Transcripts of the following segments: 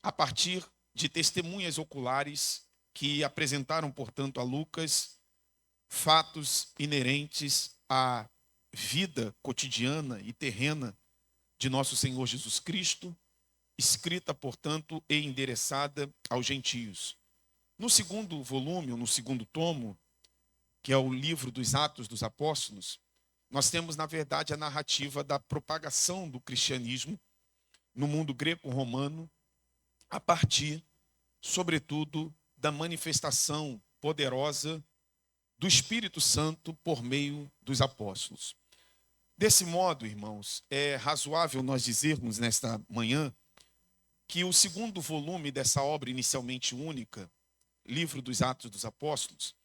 a partir de testemunhas oculares que apresentaram, portanto, a Lucas fatos inerentes à vida cotidiana e terrena de nosso Senhor Jesus Cristo, escrita, portanto, e endereçada aos gentios. No segundo volume, ou no segundo tomo, que é o livro dos Atos dos Apóstolos, nós temos, na verdade, a narrativa da propagação do cristianismo no mundo greco-romano, a partir, sobretudo, da manifestação poderosa do Espírito Santo por meio dos apóstolos. Desse modo, irmãos, é razoável nós dizermos nesta manhã que o segundo volume dessa obra inicialmente única, Livro dos Atos dos Apóstolos,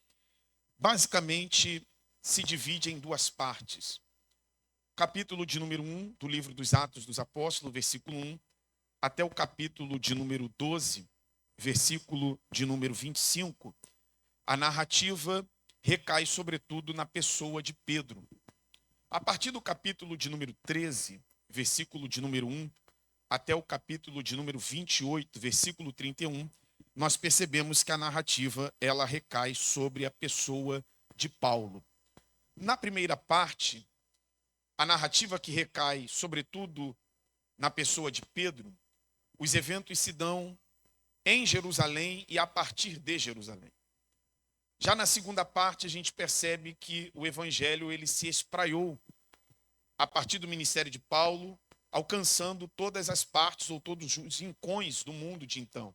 basicamente se divide em duas partes. Capítulo de número 1 do Livro dos Atos dos Apóstolos, versículo 1, até o capítulo de número 12, versículo de número 25, a narrativa recai sobretudo na pessoa de Pedro. A partir do capítulo de número 13, versículo de número 1, até o capítulo de número 28, versículo 31, nós percebemos que a narrativa ela recai sobre a pessoa de Paulo. Na primeira parte, a narrativa que recai sobretudo na pessoa de Pedro, os eventos se dão em Jerusalém e a partir de Jerusalém. Já na segunda parte, a gente percebe que o evangelho ele se espraiou a partir do ministério de Paulo, alcançando todas as partes ou todos os rincões do mundo de então.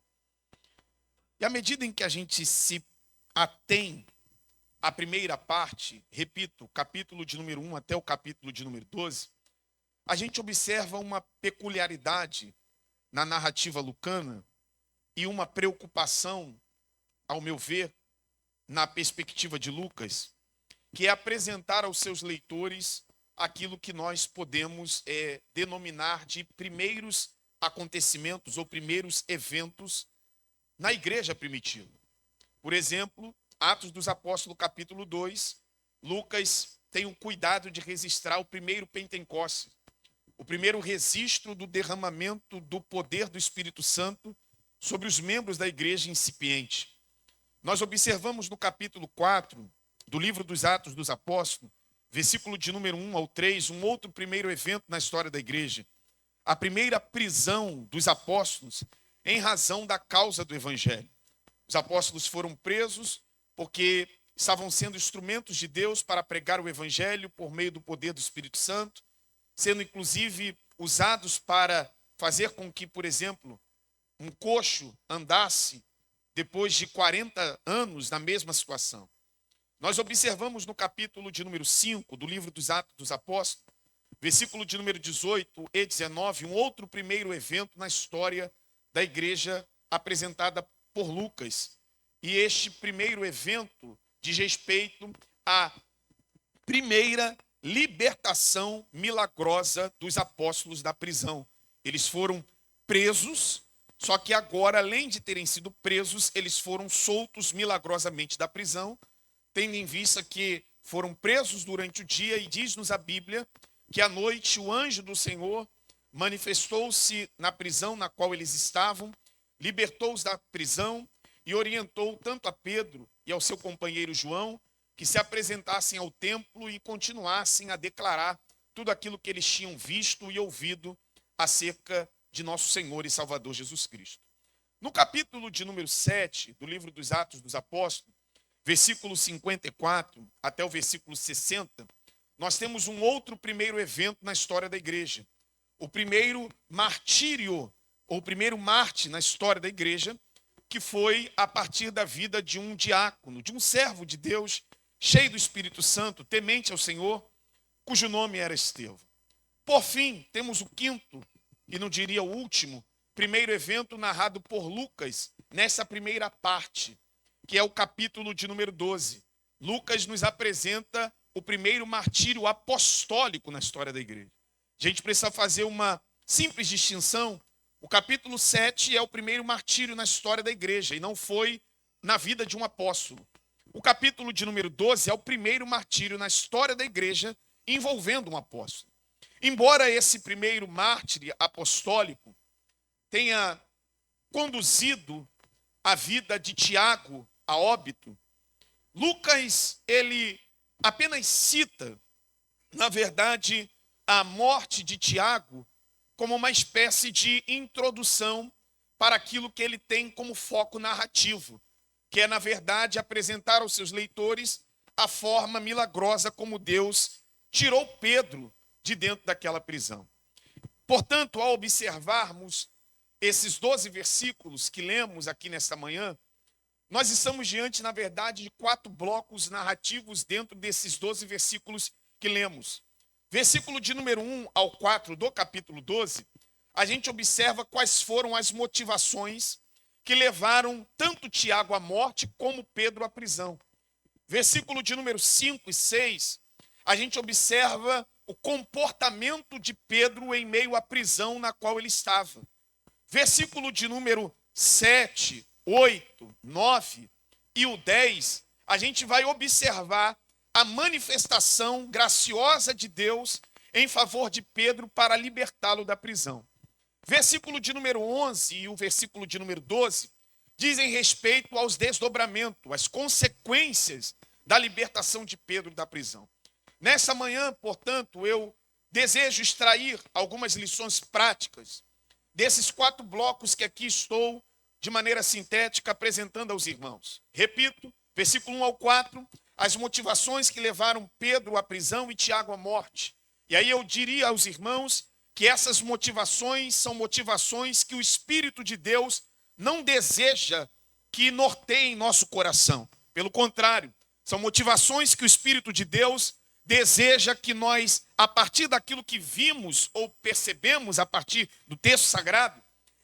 E à medida em que a gente se atém à primeira parte, repito, capítulo de número 1 até o capítulo de número 12, a gente observa uma peculiaridade na narrativa lucana e uma preocupação, ao meu ver, na perspectiva de Lucas, que é apresentar aos seus leitores aquilo que nós podemos denominar de primeiros acontecimentos ou primeiros eventos na igreja primitiva. Por exemplo, Atos dos Apóstolos, capítulo 2, Lucas tem o cuidado de registrar o primeiro Pentecostes, o primeiro registro do derramamento do poder do Espírito Santo sobre os membros da igreja incipiente. Nós observamos no capítulo 4 do livro dos Atos dos Apóstolos, versículo de número 1 ao 3, um outro primeiro evento na história da igreja. A primeira prisão dos apóstolos em razão da causa do evangelho. Os apóstolos foram presos porque estavam sendo instrumentos de Deus para pregar o evangelho por meio do poder do Espírito Santo, sendo inclusive usados para fazer com que, por exemplo, um coxo andasse depois de 40 anos na mesma situação. Nós observamos no capítulo de número 5 do livro dos Atos dos Apóstolos, versículo de número 18 e 19, um outro primeiro evento na história da igreja apresentada por Lucas. E este primeiro evento diz respeito à primeira libertação milagrosa dos apóstolos da prisão. Eles foram presos, só que agora, além de terem sido presos, eles foram soltos milagrosamente da prisão, tendo em vista que foram presos durante o dia, e diz-nos a Bíblia que à noite o anjo do Senhor manifestou-se na prisão na qual eles estavam, libertou-os da prisão e orientou tanto a Pedro e ao seu companheiro João que se apresentassem ao templo e continuassem a declarar tudo aquilo que eles tinham visto e ouvido acerca de nosso Senhor e Salvador Jesus Cristo. No capítulo de número 7 do livro dos Atos dos Apóstolos, versículo 54 até o versículo 60, nós temos um outro primeiro evento na história da igreja. O primeiro martírio, ou o primeiro mártir na história da igreja, que foi a partir da vida de um diácono, de um servo de Deus, cheio do Espírito Santo, temente ao Senhor, cujo nome era Estevão. Por fim, temos o quinto, e não diria o último, primeiro evento narrado por Lucas, nessa primeira parte, que é o capítulo de número 12. Lucas nos apresenta o primeiro martírio apostólico na história da igreja. A gente precisa fazer uma simples distinção. O capítulo 7 é o primeiro martírio na história da igreja, e não foi na vida de um apóstolo. O capítulo de número 12 é o primeiro martírio na história da igreja envolvendo um apóstolo. Embora esse primeiro mártir apostólico tenha conduzido a vida de Tiago a óbito, Lucas, ele apenas cita, na verdade, a morte de Tiago como uma espécie de introdução para aquilo que ele tem como foco narrativo, que é, na verdade, apresentar aos seus leitores a forma milagrosa como Deus tirou Pedro de dentro daquela prisão. Portanto, ao observarmos esses 12 versículos que lemos aqui nesta manhã, nós estamos diante, na verdade, de 4 blocos narrativos dentro desses 12 versículos que lemos. Versículo de número 1 ao 4 do capítulo 12, a gente observa quais foram as motivações que levaram tanto Tiago à morte como Pedro à prisão. Versículo de número 5 e 6, a gente observa o comportamento de Pedro em meio à prisão na qual ele estava. Versículo de número 7, 8, 9 e o 10, a gente vai observar a manifestação graciosa de Deus em favor de Pedro para libertá-lo da prisão. Versículo de número 11 e o versículo de número 12 dizem respeito aos desdobramentos, às consequências da libertação de Pedro da prisão. Nessa manhã, portanto, eu desejo extrair algumas lições práticas desses 4 blocos que aqui estou, de maneira sintética, apresentando aos irmãos. Repito, versículo 1 ao 4, as motivações que levaram Pedro à prisão e Tiago à morte. E aí eu diria aos irmãos que essas motivações são motivações que o Espírito de Deus não deseja que norteiem nosso coração. Pelo contrário, são motivações que o Espírito de Deus deseja que nós, a partir daquilo que vimos ou percebemos a partir do texto sagrado,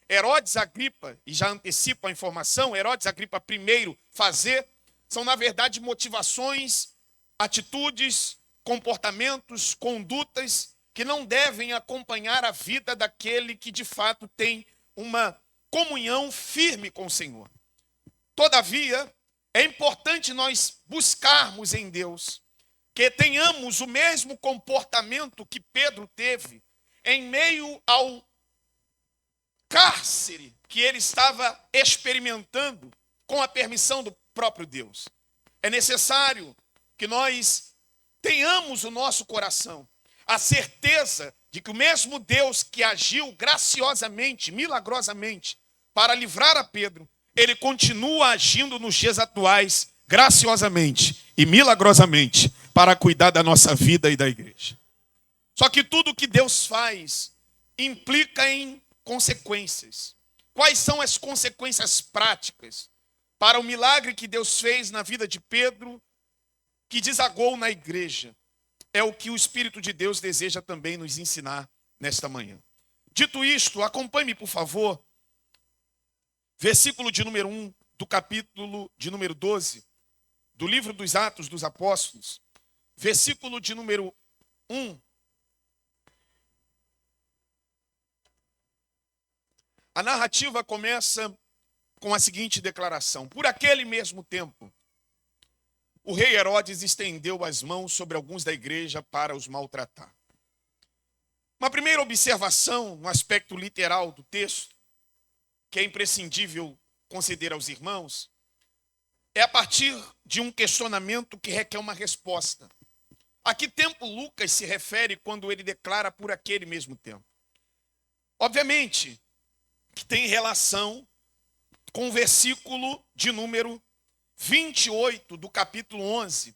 Herodes Agripa, e já antecipo a informação, Herodes Agripa I fazer, são na verdade motivações, atitudes, comportamentos, condutas que não devem acompanhar a vida daquele que de fato tem uma comunhão firme com o Senhor. Todavia, é importante nós buscarmos em Deus que tenhamos o mesmo comportamento que Pedro teve em meio ao cárcere que ele estava experimentando com a permissão do próprio Deus. É necessário que nós tenhamos o nosso coração a certeza de que o mesmo Deus que agiu graciosamente, milagrosamente, para livrar a Pedro, ele continua agindo nos dias atuais, graciosamente e milagrosamente, para cuidar da nossa vida e da igreja. Só que tudo que Deus faz implica em consequências. Quais são as consequências práticas para o milagre que Deus fez na vida de Pedro, que desagou na igreja? É o que o Espírito de Deus deseja também nos ensinar nesta manhã. Dito isto, acompanhe-me, por favor, versículo de número 1 do capítulo de número 12, do livro dos Atos dos Apóstolos, versículo de número 1. A narrativa começa com a seguinte declaração: por aquele mesmo tempo, o rei Herodes estendeu as mãos sobre alguns da igreja para os maltratar. Uma primeira observação no aspecto literal do texto, que é imprescindível conceder aos irmãos, é a partir de um questionamento que requer uma resposta. A que tempo Lucas se refere quando ele declara por aquele mesmo tempo? Obviamente que tem relação com o versículo de número 28 do capítulo 11,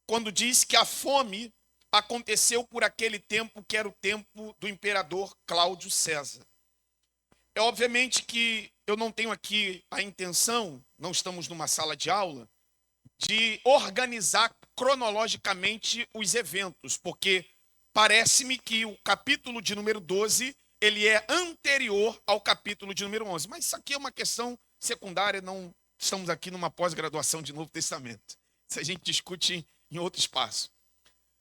quando diz que a fome aconteceu por aquele tempo que era o tempo do imperador Cláudio César. É obviamente que eu não tenho aqui a intenção, não estamos numa sala de aula, de organizar cronologicamente os eventos, porque parece-me que o capítulo de número 12, ele é anterior ao capítulo de número 11. Mas isso aqui é uma questão secundária, não estamos aqui numa pós-graduação de Novo Testamento. Isso a gente discute em outro espaço.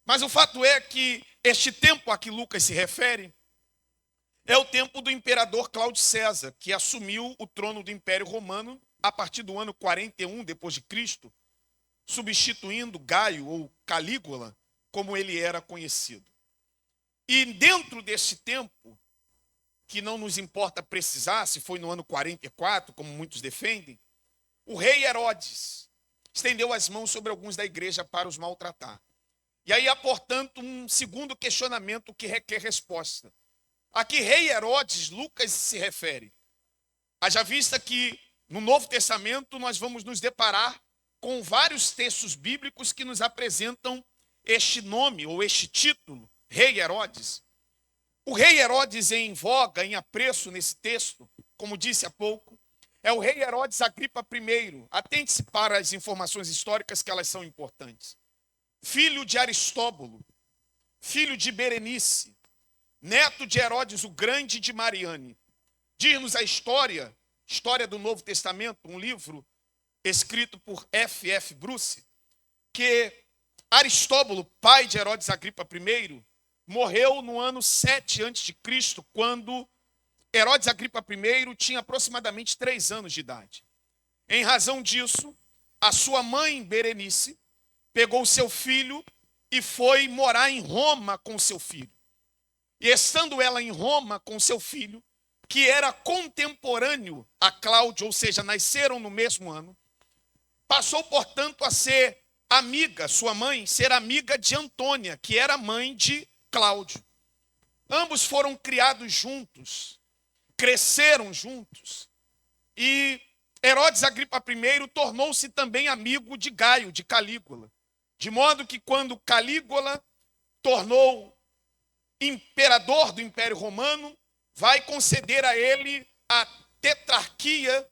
Mas o fato é que este tempo a que Lucas se refere é o tempo do imperador Cláudio César, que assumiu o trono do Império Romano a partir do ano 41 depois de Cristo, substituindo Gaio ou Calígula, como ele era conhecido. E dentro desse tempo, que não nos importa precisar, se foi no ano 44, como muitos defendem, o rei Herodes estendeu as mãos sobre alguns da igreja para os maltratar. E aí há, portanto, um segundo questionamento que requer resposta. A que rei Herodes Lucas se refere? Haja vista que no Novo Testamento nós vamos nos deparar com vários textos bíblicos que nos apresentam este nome ou este título, rei Herodes. O rei Herodes em voga, em apreço nesse texto, como disse há pouco, é o rei Herodes Agripa I. Atente-se para as informações históricas que elas são importantes. Filho de Aristóbulo, filho de Berenice, neto de Herodes o Grande e de Mariane. Diz-nos a história do Novo Testamento, um livro escrito por F.F. Bruce, que Aristóbulo, pai de Herodes Agripa I, morreu no ano 7 a.C., quando Herodes Agripa I tinha aproximadamente 3 anos de idade. Em razão disso, a sua mãe, Berenice, pegou seu filho e foi morar em Roma com seu filho. E estando ela em Roma com seu filho, que era contemporâneo a Cláudio, ou seja, nasceram no mesmo ano, passou, portanto, a ser amiga, sua mãe, ser amiga de Antônia, que era mãe de Cláudio. Ambos foram criados juntos, cresceram juntos, e Herodes Agripa I tornou-se também amigo de Gaio, de Calígula, de modo que quando Calígula tornou imperador do Império Romano, vai conceder a ele a tetrarquia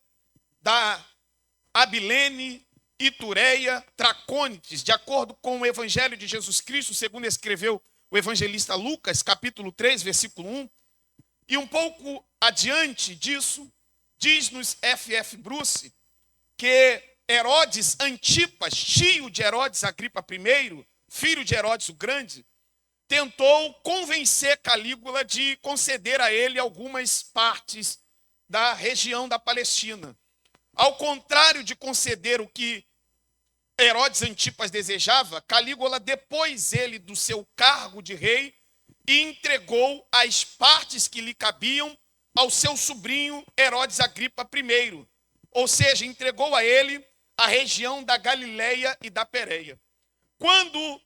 da Abilene, Itureia, Tracônites, de acordo com o Evangelho de Jesus Cristo, segundo escreveu o evangelista Lucas, capítulo 3, versículo 1. E um pouco adiante disso, diz-nos F.F. Bruce que Herodes Antipas, tio de Herodes Agripa I, filho de Herodes o Grande, tentou convencer Calígula de conceder a ele algumas partes da região da Palestina. Ao contrário de conceder o que Herodes Antipas desejava, Calígula depôs ele do seu cargo de rei e entregou as partes que lhe cabiam ao seu sobrinho Herodes Agripa I. Ou seja, entregou a ele a região da Galileia e da Pérea. Quando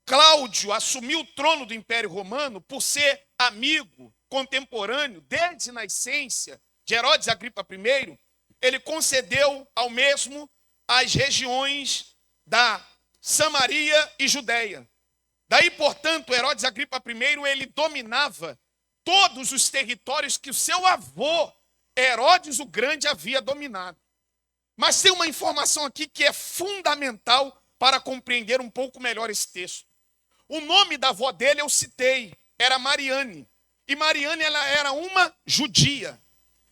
Cláudio assumiu o trono do Império Romano, por ser amigo, contemporâneo, desde nascença de Herodes Agripa I, ele concedeu ao mesmo as regiões da Samaria e Judéia. Daí, portanto, Herodes Agripa I, ele dominava todos os territórios que o seu avô, Herodes o Grande, havia dominado. Mas tem uma informação aqui que é fundamental para compreender um pouco melhor esse texto. O nome da avó dele eu citei, era Mariane. E Mariane, ela era uma judia.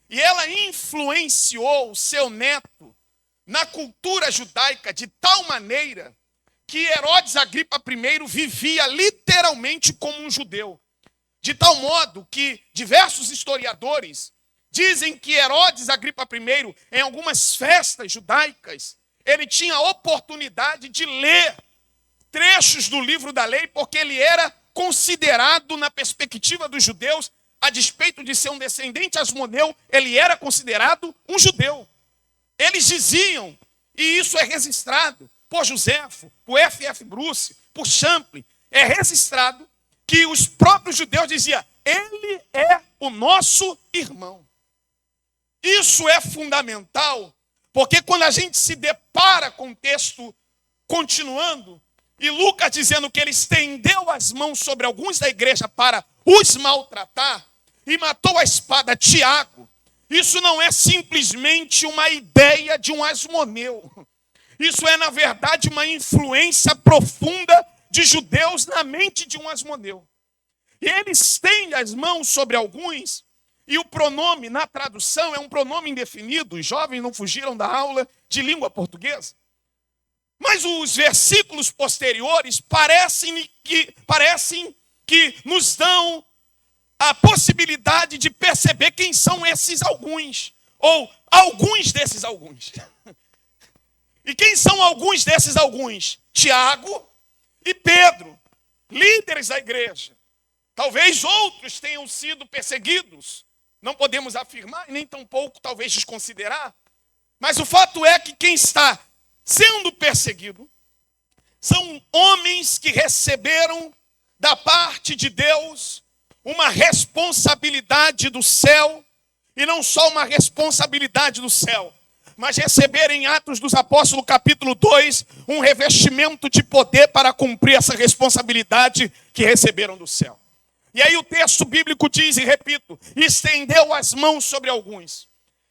E ela influenciou o seu neto na cultura judaica de tal maneira que Herodes Agripa I vivia literalmente como um judeu. De tal modo que diversos historiadores dizem que Herodes Agripa I, em algumas festas judaicas, ele tinha a oportunidade de ler trechos do livro da lei, porque ele era considerado, na perspectiva dos judeus, a despeito de ser um descendente asmoneu, ele era considerado um judeu. Eles diziam, e isso é registrado por Joséfo, por F.F. Bruce, por Champlin, é registrado que os próprios judeus diziam, ele é o nosso irmão. Isso é fundamental, porque quando a gente se depara com o texto continuando, e Lucas dizendo que ele estendeu as mãos sobre alguns da igreja para os maltratar, e matou a espada Tiago, isso não é simplesmente uma ideia de um asmoneu. Isso é, na verdade, uma influência profunda de judeus na mente de um asmoneu. E ele estende as mãos sobre alguns, e o pronome, na tradução, é um pronome indefinido. Os jovens não fugiram da aula de língua portuguesa. Mas os versículos posteriores parecem que nos dão a possibilidade de perceber quem são esses alguns, ou alguns desses alguns. E quem são alguns desses alguns? Tiago e Pedro, líderes da igreja. Talvez outros tenham sido perseguidos, não podemos afirmar e nem tampouco talvez desconsiderar, mas o fato é que quem está sendo perseguido são homens que receberam da parte de Deus uma responsabilidade do céu, e não só uma responsabilidade do céu, mas receberam em Atos dos Apóstolos, capítulo 2, um revestimento de poder para cumprir essa responsabilidade que receberam do céu. E aí o texto bíblico diz, e repito, estendeu as mãos sobre alguns.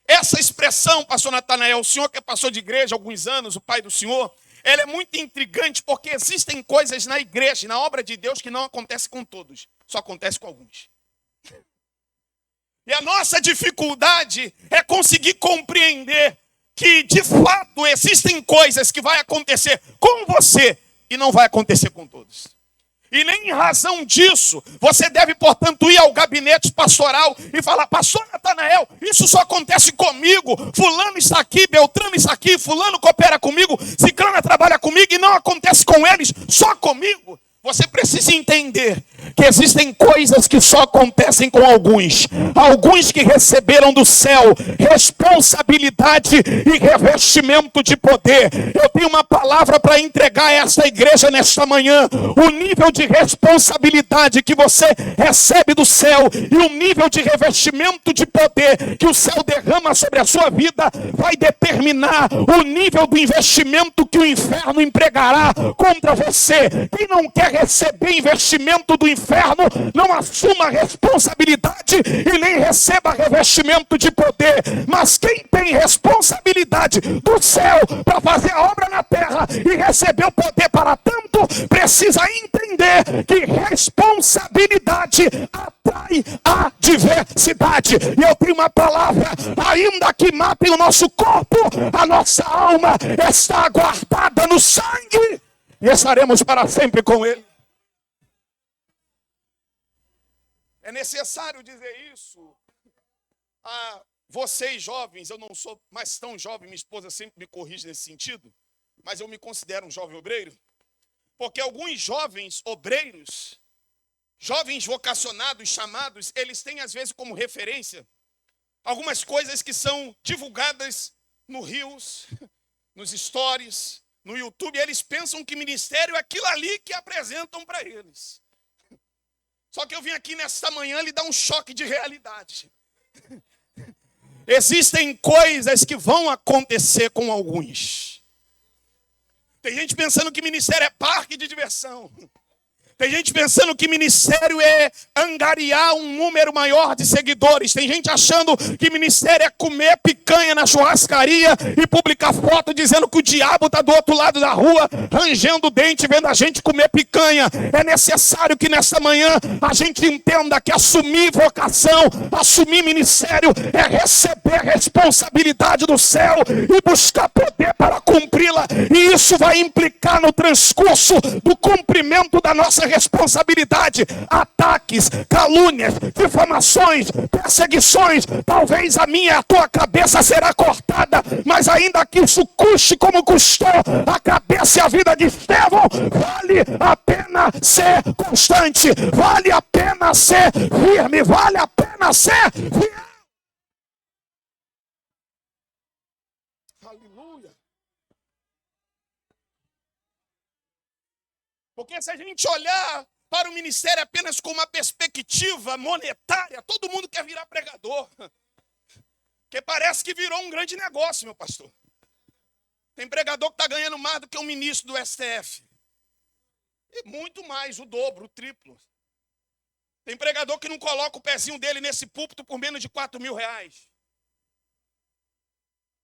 Essa expressão, pastor Natanael, o senhor que passou de igreja há alguns anos, o pai do senhor, ela é muito intrigante porque existem coisas na igreja, na obra de Deus, que não acontecem com todos, só acontece com alguns. E a nossa dificuldade é conseguir compreender que, de fato, existem coisas que vai acontecer com você e não vai acontecer com todos. E nem em razão disso, você deve, portanto, ir ao gabinete pastoral e falar, pastor Natanael, isso só acontece comigo, fulano está aqui, Beltrano está aqui, fulano coopera comigo, Ciclana trabalha comigo e não acontece com eles, só comigo. Você precisa entender que existem coisas que só acontecem com alguns. Alguns que receberam do céu responsabilidade e revestimento de poder. Eu tenho uma palavra para entregar a essa igreja nesta manhã. O nível de responsabilidade que você recebe do céu e o nível de revestimento de poder que o céu derrama sobre a sua vida vai determinar o nível do investimento que o inferno empregará contra você. Quem não quer receber investimento do inferno, não assuma responsabilidade e nem receba revestimento de poder. Mas quem tem responsabilidade do céu para fazer a obra na terra e receber o poder para tanto, precisa entender que responsabilidade atrai adversidade. E eu tenho uma palavra, ainda que matem o nosso corpo, a nossa alma está guardada no sangue e estaremos para sempre com ele. É necessário dizer isso a vocês jovens. Eu não sou mais tão jovem, minha esposa sempre me corrige nesse sentido, mas eu me considero um jovem obreiro, porque alguns jovens obreiros, jovens vocacionados, chamados, eles têm às vezes como referência algumas coisas que são divulgadas no Reels, nos stories, no YouTube. Eles pensam que ministério é aquilo ali que apresentam para eles. Só que eu vim aqui nesta manhã lhe dar um choque de realidade. Existem coisas que vão acontecer com alguns. Tem gente pensando que ministério é parque de diversão. Tem gente pensando que ministério é angariar um número maior de seguidores. Tem gente achando que ministério é comer picanha na churrascaria e publicar foto dizendo que o diabo está do outro lado da rua, rangendo o dente, vendo a gente comer picanha. É necessário que nessa manhã a gente entenda que assumir vocação, assumir ministério é receber responsabilidade do céu e buscar poder para cumpri-la. E isso vai implicar no transcurso do cumprimento da nossa responsabilidade. Ataques, calúnias, difamações, perseguições. Talvez a minha e a tua cabeça será cortada, mas ainda que isso custe como custou a cabeça e a vida de Estevão, vale a pena ser constante, vale a pena ser firme, vale a pena ser fiel. Aleluia. Porque se a gente olhar para o ministério apenas com uma perspectiva monetária, todo mundo quer virar pregador. Porque parece que virou um grande negócio, meu pastor. Tem pregador que está ganhando mais do que um ministro do STF. E muito mais, o dobro, o triplo. Tem pregador que não coloca o pezinho dele nesse púlpito por menos de R$4.000.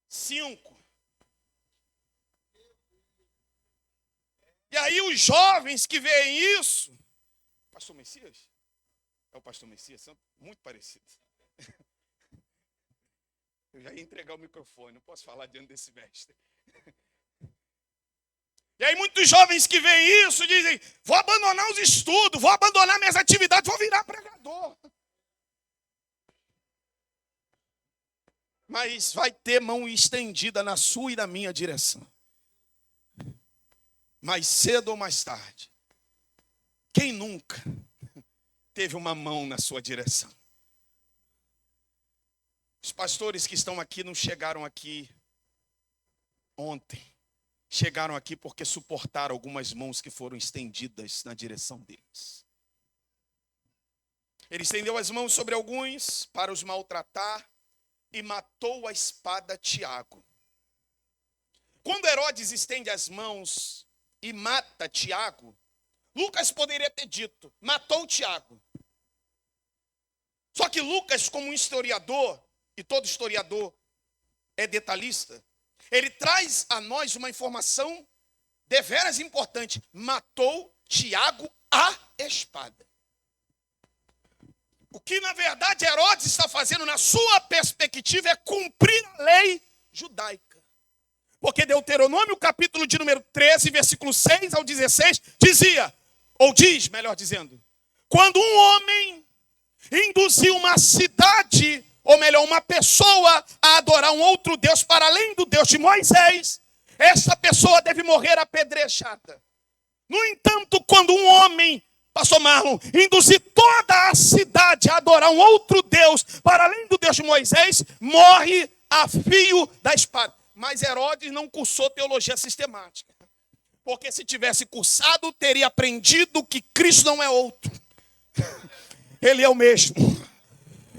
5. E aí os jovens que veem isso, pastor Messias? É o pastor Messias, são muito parecidos. Eu já ia entregar o microfone, não posso falar diante desse mestre. E aí muitos jovens que veem isso dizem, vou abandonar os estudos, vou abandonar minhas atividades, vou virar pregador. Mas vai ter mão estendida na sua e na minha direção. Mais cedo ou mais tarde. Quem nunca teve uma mão na sua direção? Os pastores que estão aqui não chegaram aqui ontem. Chegaram aqui porque suportaram algumas mãos que foram estendidas na direção deles. Ele estendeu as mãos sobre alguns para os maltratar e matou a espada Tiago. Quando Herodes estende as mãos e mata Tiago, Lucas poderia ter dito, matou Tiago. Só que Lucas, como um historiador, e todo historiador é detalhista, ele traz a nós uma informação deveras importante. Matou Tiago à espada. O que na verdade Herodes está fazendo na sua perspectiva é cumprir a lei judaica. Porque Deuteronômio capítulo de número 13, versículo 6 ao 16, dizia, ou diz, melhor dizendo, quando um homem induziu uma cidade, ou melhor, uma pessoa a adorar um outro Deus para além do Deus de Moisés, essa pessoa deve morrer apedrejada. No entanto, quando um homem, pastor Marlon, induzir toda a cidade a adorar um outro Deus para além do Deus de Moisés, morre a fio da espada. Mas Herodes não cursou teologia sistemática. Porque se tivesse cursado, teria aprendido que Cristo não é outro. Ele é o mesmo.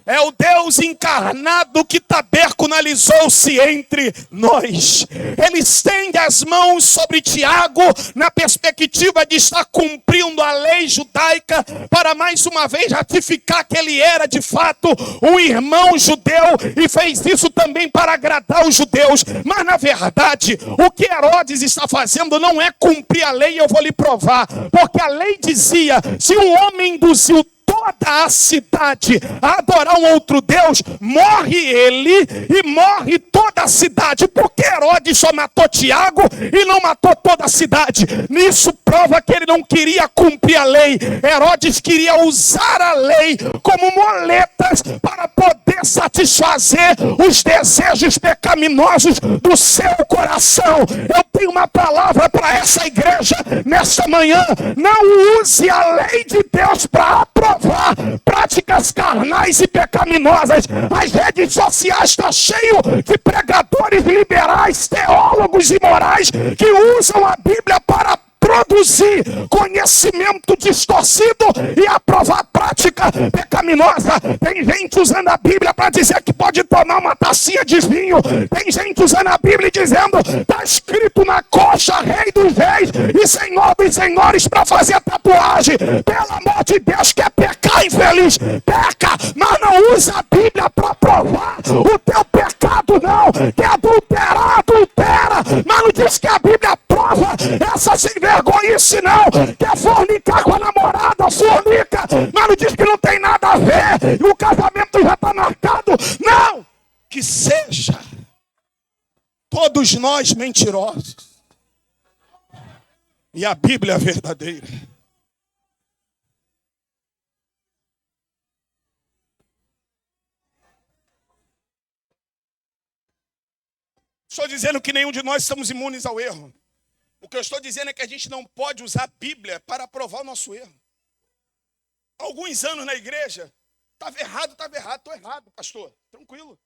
É o Deus encarnado que tabernaculizou-se entre nós. Ele estende as mãos sobre Tiago na perspectiva de estar cumprindo a lei judaica para mais uma vez ratificar que ele era de fato um irmão judeu e fez isso também para agradar os judeus. Mas na verdade, o que Herodes está fazendo não é cumprir a lei, eu vou lhe provar. Porque a lei dizia, se um homem induziu toda a cidade a adorar um outro Deus, morre ele e morre toda a cidade. Porque Herodes só matou Tiago e não matou toda a cidade? Nisso prova que ele não queria cumprir a lei. Herodes queria usar a lei como moletas para poder satisfazer os desejos pecaminosos do seu coração. Eu tenho uma palavra para essa igreja nesta manhã: não use a lei de Deus para aprovar práticas carnais e pecaminosas. As redes sociais estão cheias de pregadores liberais, teólogos e morais que usam a Bíblia para produzir conhecimento distorcido e aprovar prática pecaminosa. Tem gente usando a Bíblia para dizer que pode tomar uma tacinha de vinho. Tem gente usando a Bíblia e dizendo, está escrito na coxa, Rei dos Reis e Senhor dos Senhores, para fazer tatuagem. Pelo amor de Deus, quer pecar, infeliz? Peca, mas não usa a Bíblia para provar o teu pecado, não. Quer adulterar, adultera, mas não diz que a Bíblia prova essa sem vergonhice, não. Quer fornicar com a namorada, fornica, mas não diz que não tem nada a ver e o casamento já está marcado. Não, que seja todos nós mentirosos e a Bíblia é verdadeira. Estou dizendo que nenhum de nós estamos imunes ao erro. O que eu estou dizendo é que a gente não pode usar a Bíblia para provar o nosso erro. Há alguns anos na igreja, estava errado, estou errado, pastor, tranquilo.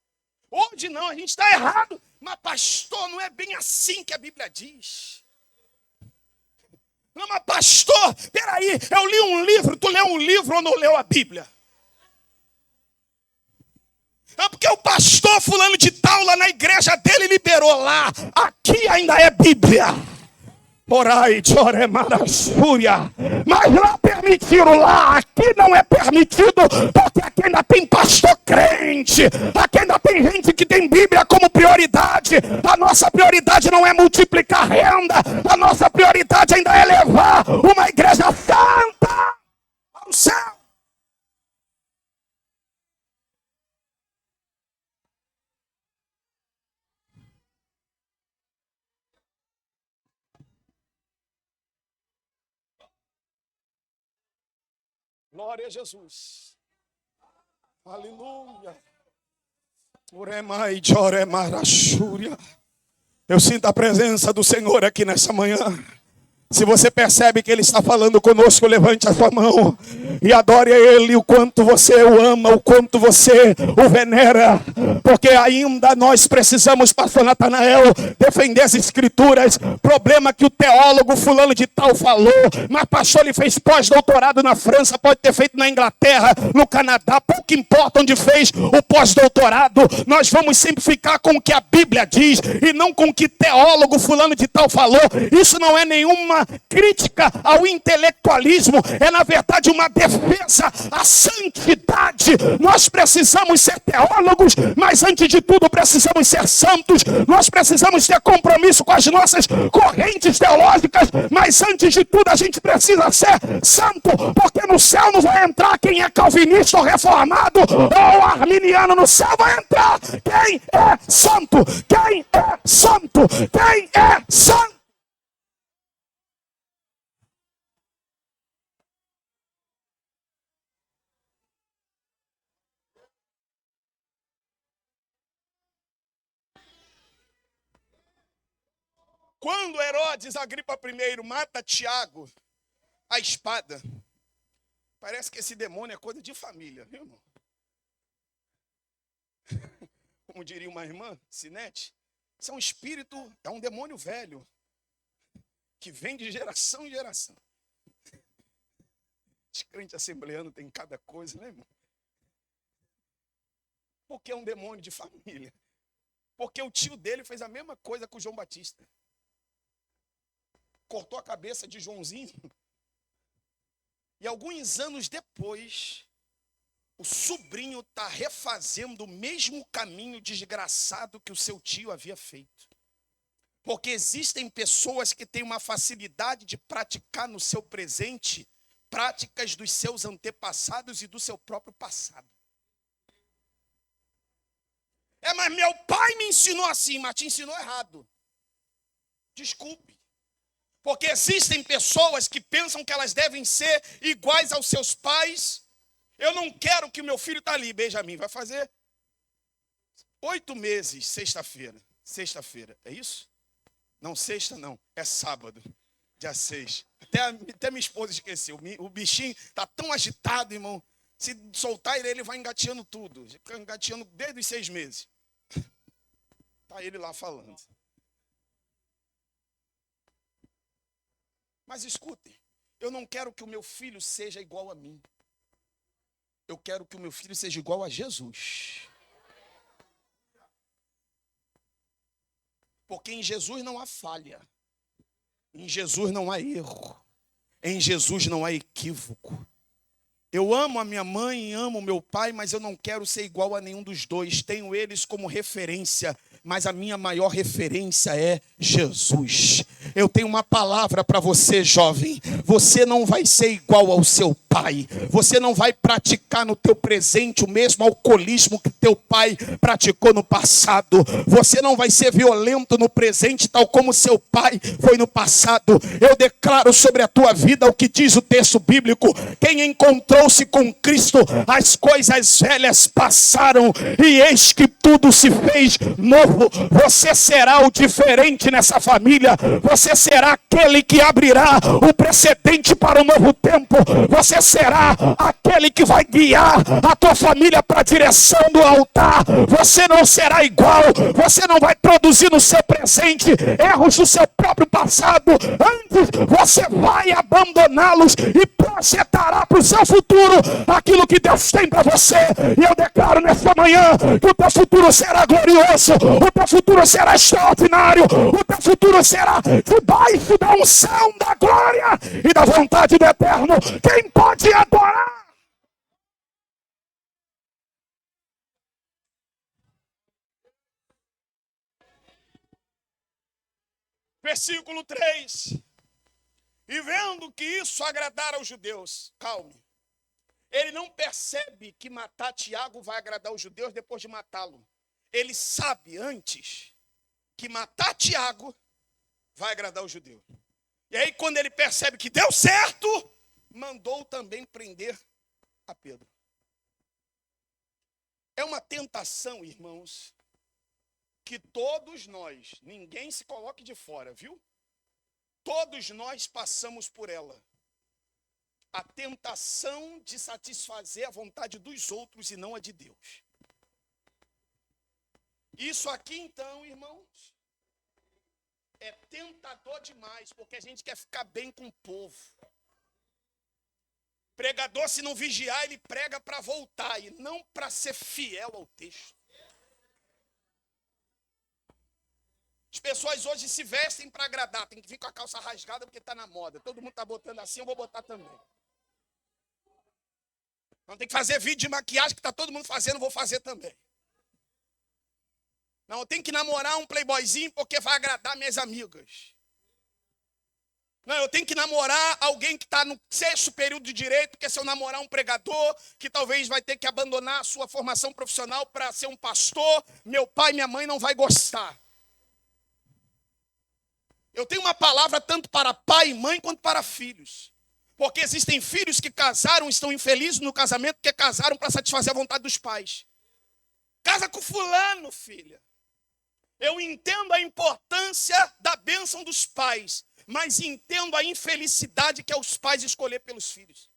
Hoje não, a gente está errado, mas pastor, não é bem assim que a Bíblia diz. Não, mas pastor, peraí, eu li um livro, tu leu um livro ou não leu a Bíblia? É porque o pastor fulano de tal lá na igreja dele liberou lá. Aqui ainda é Bíblia. Orai, Joremarassúria. Mas lá permitiram lá. Aqui não é permitido. Porque aqui ainda tem pastor crente. Aqui ainda tem gente que tem Bíblia como prioridade. A nossa prioridade não é multiplicar renda. A nossa prioridade ainda é levar uma igreja santa ao céu. Glória a Jesus. Aleluia. Eu sinto a presença do Senhor aqui nessa manhã. Se você percebe que Ele está falando conosco, levante a sua mão e adore a Ele o quanto você o ama, o quanto você o venera. Porque ainda nós precisamos, pastor Natanael, defender as escrituras. Problema que o teólogo fulano de tal falou, mas pastor, ele fez pós-doutorado na França, pode ter feito na Inglaterra, no Canadá, pouco importa onde fez o pós-doutorado. Nós vamos sempre ficar com o que a Bíblia diz e não com o que teólogo fulano de tal falou. Isso não é nenhuma crítica ao intelectualismo, é na verdade uma defesa à santidade. Nós precisamos ser teólogos, mas antes de tudo precisamos ser santos. Nós precisamos ter compromisso com as nossas correntes teológicas, mas antes de tudo a gente precisa ser santo, porque no céu não vai entrar quem é calvinista ou reformado ou arminiano. No céu vai entrar quem é santo, quem é santo, quem é santo. Quando Herodes Agripa I mata Tiago a espada, parece que esse demônio é coisa de família, viu, irmão? Como diria uma irmã, Sinete, isso é um espírito, é um demônio velho, que vem de geração em geração. Os crentes assembleanos têm cada coisa, né, irmão? Porque é um demônio de família. Porque o tio dele fez a mesma coisa com o João Batista. Cortou a cabeça de Joãozinho. E alguns anos depois, o sobrinho está refazendo o mesmo caminho desgraçado que o seu tio havia feito. Porque existem pessoas que têm uma facilidade de praticar no seu presente práticas dos seus antepassados e do seu próprio passado. Mas meu pai me ensinou assim, mas te ensinou errado. Desculpe. Porque existem pessoas que pensam que elas devem ser iguais aos seus pais. Eu não quero que o meu filho está ali, Benjamin, vai fazer 8 meses, sexta-feira. Sexta-feira, é isso? Não, sexta não, é sábado, dia 6. Até minha esposa esqueceu. O bichinho está tão agitado, irmão. Se soltar ele vai engateando tudo. Fica engateando desde os 6 meses. Está ele lá falando. Mas escutem, eu não quero que o meu filho seja igual a mim. Eu quero que o meu filho seja igual a Jesus. Porque em Jesus não há falha. Em Jesus não há erro. Em Jesus não há equívoco. Eu amo a minha mãe e amo o meu pai, mas eu não quero ser igual a nenhum dos dois. Tenho eles como referência, mas a minha maior referência é Jesus. Eu tenho uma palavra para você, jovem. Você não vai ser igual ao seu pai. Você não vai praticar no teu presente o mesmo alcoolismo que teu pai praticou no passado. Você não vai ser violento no presente, tal como seu pai foi no passado. Eu declaro sobre a tua vida o que diz o texto bíblico. Quem encontrou-se com Cristo, as coisas velhas passaram e eis que tudo se fez novo. Você será o diferente nessa família. Você será aquele que abrirá o precedente para um novo tempo. Você será aquele que vai guiar a tua família para a direção do altar. Você não será igual. Você não vai produzir no seu presente erros do seu próprio passado. Antes, você vai abandoná-los e projetará para o seu futuro aquilo que Deus tem para você. E eu declaro nesta manhã que o teu futuro será glorioso. O teu futuro será extraordinário. O teu futuro será debaixo da unção, da glória e da vontade do Eterno. Quem pode adorar? Versículo 3. E vendo que isso agradara aos judeus, calme. Ele não percebe que matar Tiago vai agradar os judeus depois de matá-lo. Ele sabe antes que matar Tiago vai agradar os judeus. E aí quando ele percebe que deu certo, mandou também prender a Pedro. É uma tentação, irmãos, que todos nós, ninguém se coloque de fora, viu? Todos nós passamos por ela. A tentação de satisfazer a vontade dos outros e não a de Deus. Isso aqui então, irmãos, é tentador demais, porque a gente quer ficar bem com o povo. Pregador, se não vigiar, ele prega para voltar e não para ser fiel ao texto. As pessoas hoje se vestem para agradar, tem que vir com a calça rasgada porque está na moda. Todo mundo está botando assim, eu vou botar também. Não tem que fazer vídeo de maquiagem que está todo mundo fazendo, vou fazer também. Não, eu tenho que namorar um playboyzinho porque vai agradar minhas amigas. Não, eu tenho que namorar alguém que está no 6º período de direito, porque se eu namorar um pregador, que talvez vai ter que abandonar a sua formação profissional para ser um pastor, meu pai e minha mãe não vai gostar. Eu tenho uma palavra tanto para pai e mãe quanto para filhos. Porque existem filhos que casaram, estão infelizes no casamento, porque casaram para satisfazer a vontade dos pais. Casa com fulano, filha. Eu entendo a importância da bênção dos pais, mas entendo a infelicidade que é os pais escolher pelos filhos.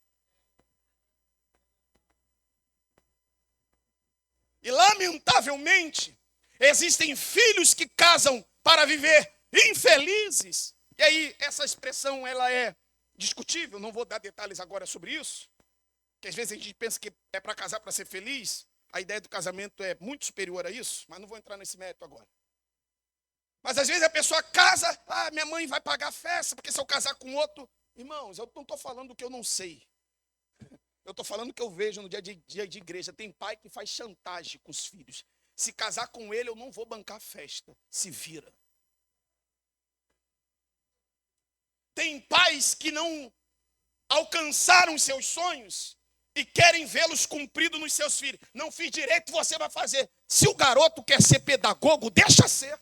E lamentavelmente, existem filhos que casam para viver infelizes. E aí, essa expressão, ela é discutível, não vou dar detalhes agora sobre isso, porque às vezes a gente pensa que é para casar para ser feliz, a ideia do casamento é muito superior a isso, mas não vou entrar nesse mérito agora. Mas às vezes a pessoa casa, minha mãe vai pagar a festa, porque se eu casar com outro... Irmãos, eu não estou falando do que eu não sei. Eu estou falando do que eu vejo no dia de igreja. Tem pai que faz chantagem com os filhos. Se casar com ele, eu não vou bancar a festa. Se vira. Tem pais que não alcançaram os seus sonhos e querem vê-los cumpridos nos seus filhos. Não fiz direito, você vai fazer. Se o garoto quer ser pedagogo, deixa ser.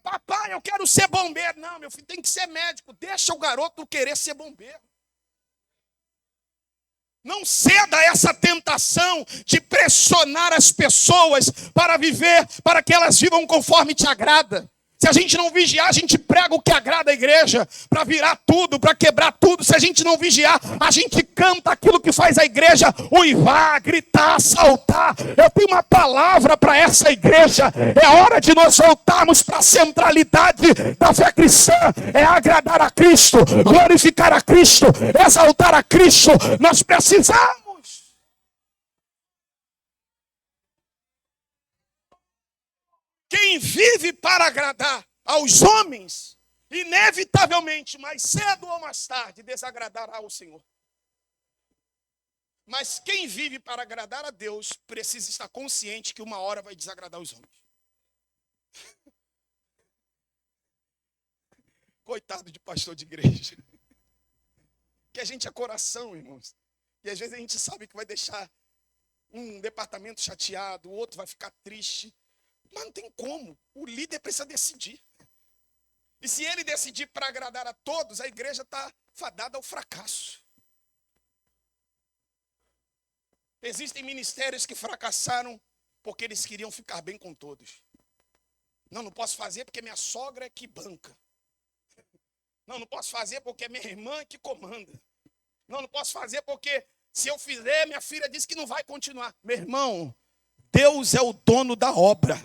Papai, eu quero ser bombeiro. Não, meu filho, tem que ser médico. Deixa o garoto querer ser bombeiro. Não ceda a essa tentação de pressionar as pessoas para viver, para que elas vivam conforme te agrada. Se a gente não vigiar, a gente prega o que agrada a igreja, para virar tudo, para quebrar tudo. Se a gente não vigiar, a gente canta aquilo que faz a igreja uivar, gritar, saltar. Eu tenho uma palavra para essa igreja. É hora de nós voltarmos para a centralidade da fé cristã. É agradar a Cristo, glorificar a Cristo, exaltar a Cristo. Nós precisamos. Quem vive para agradar aos homens, inevitavelmente, mais cedo ou mais tarde, desagradará ao Senhor. Mas quem vive para agradar a Deus, precisa estar consciente que uma hora vai desagradar os homens. Coitado de pastor de igreja. Que a gente é coração, irmãos. E às vezes a gente sabe que vai deixar um departamento chateado, o outro vai ficar triste. Mas não tem como. O líder precisa decidir. E se ele decidir para agradar a todos, a igreja está fadada ao fracasso. Existem ministérios que fracassaram porque eles queriam ficar bem com todos. Não posso fazer porque minha sogra é que banca. Não posso fazer porque é minha irmã que comanda. Não posso fazer porque se eu fizer, minha filha disse que não vai continuar. Meu irmão, Deus é o dono da obra.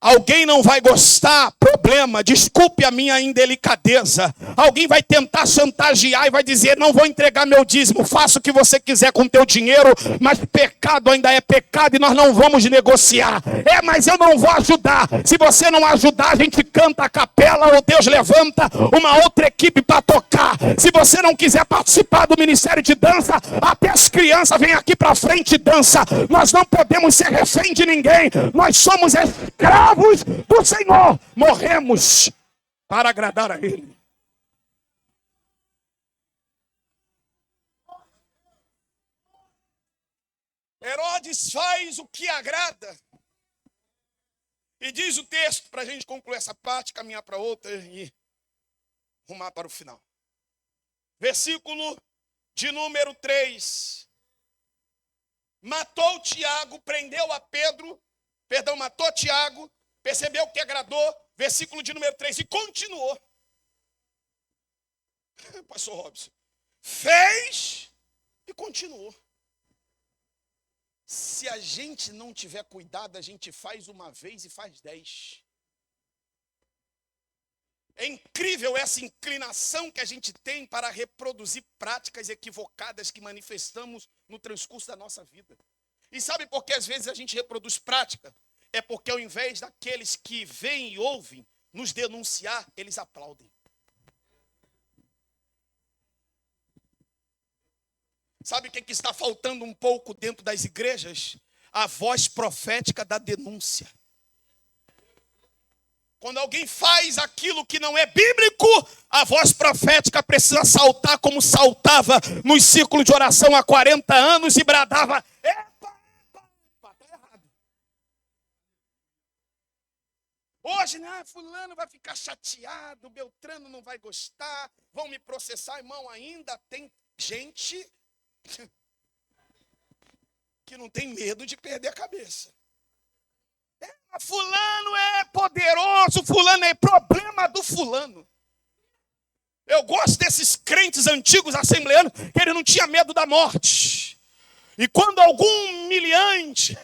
Alguém não vai gostar, problema, desculpe a minha indelicadeza. Alguém vai tentar chantagear e vai dizer, não vou entregar meu dízimo, faça o que você quiser com teu dinheiro, mas pecado ainda é pecado e nós não vamos negociar. Mas eu não vou ajudar. Se você não ajudar, a gente canta a capela ou Deus levanta uma outra equipe para tocar. Se você não quiser participar do ministério de dança, até as crianças vêm aqui para frente e dança. Nós não podemos ser refém de ninguém. Nós somos escravos do Senhor, morremos para agradar a Ele. Herodes faz o que agrada. E diz o texto, para a gente concluir essa parte, caminhar para outra e rumar para o final. Versículo de número 3. Matou Tiago, prendeu a Pedro, matou Tiago, percebeu que agradou, versículo de número 3, e continuou. Pastor Robson, fez e continuou. Se a gente não tiver cuidado, a gente faz uma vez e faz 10. É incrível essa inclinação que a gente tem para reproduzir práticas equivocadas que manifestamos no transcurso da nossa vida. E sabe por que às vezes a gente reproduz prática? É porque ao invés daqueles que veem e ouvem nos denunciar, eles aplaudem. Sabe o que está faltando um pouco dentro das igrejas? A voz profética da denúncia. Quando alguém faz aquilo que não é bíblico, a voz profética precisa saltar como saltava nos círculos de oração há 40 anos e bradava: epa, está errado. Hoje, né, fulano vai ficar chateado, Beltrano não vai gostar, vão me processar. Irmão, ainda tem gente que não tem medo de perder a cabeça. Fulano é poderoso, fulano é problema do fulano. Eu gosto desses crentes antigos assembleanos, que ele não tinha medo da morte. E quando algum miliante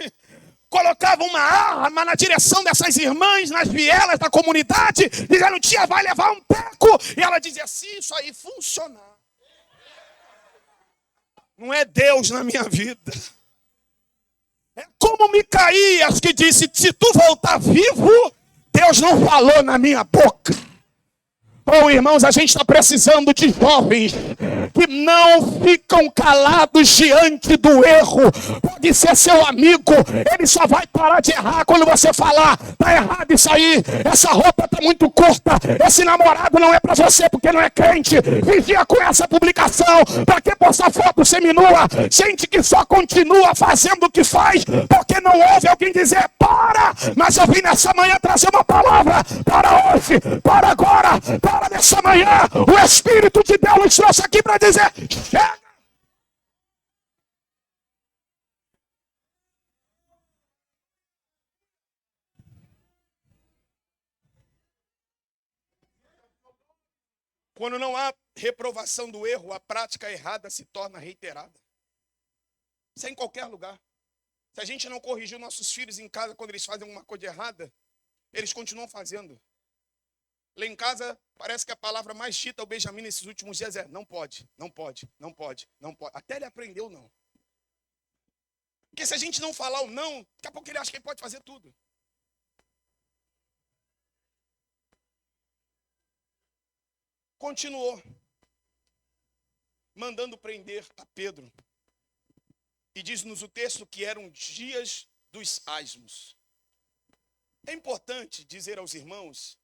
colocava uma arma na direção dessas irmãs, nas vielas da comunidade, dizendo: tia, vai levar um teco. E ela dizia: se isso aí funcionar, não é Deus na minha vida. É como Micaías que disse: se tu voltar vivo, Deus não falou na minha boca. Oh, irmãos, a gente está precisando de jovens que não ficam calados diante do erro. Pode ser seu amigo, ele só vai parar de errar quando você falar: tá errado isso aí, essa roupa tá muito curta, esse namorado não é para você porque não é crente. Vigia com essa publicação, para que postar foto seminua? Gente que só continua fazendo o que faz porque não ouve alguém dizer: para! Mas eu vim nessa manhã trazer uma palavra para hoje, para agora, para nessa manhã. O Espírito de Deus nos trouxe aqui para dizer: chega! Quando não há reprovação do erro, a prática errada se torna reiterada. Isso é em qualquer lugar. Se a gente não corrigir nossos filhos em casa quando eles fazem alguma coisa errada, eles continuam fazendo. Lá em casa, parece que a palavra mais dita ao Benjamin nesses últimos dias é: não pode, não pode, não pode, não pode. Até ele aprendeu o não. Porque se a gente não falar o não, daqui a pouco ele acha que ele pode fazer tudo. Continuou mandando prender a Pedro. E diz-nos o texto que eram dias dos asmos. É importante dizer aos irmãos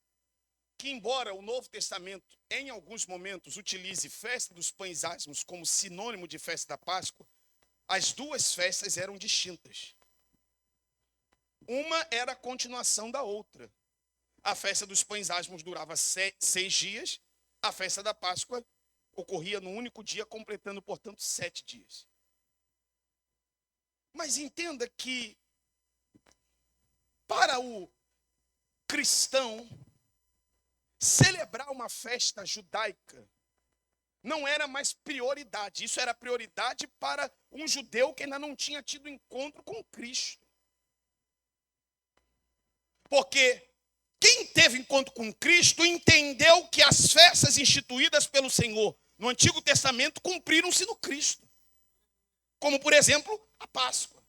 que, embora o Novo Testamento, em alguns momentos, utilize festa dos pães asmos como sinônimo de festa da Páscoa, as duas festas eram distintas. Uma era a continuação da outra. A festa dos pães asmos durava 6 dias, a festa da Páscoa ocorria no único dia, completando, portanto, 7 dias. Mas entenda que, para o cristão, celebrar uma festa judaica não era mais prioridade. Isso era prioridade para um judeu que ainda não tinha tido encontro com Cristo. Porque quem teve encontro com Cristo entendeu que as festas instituídas pelo Senhor no Antigo Testamento cumpriram-se no Cristo. Como, por exemplo, a Páscoa.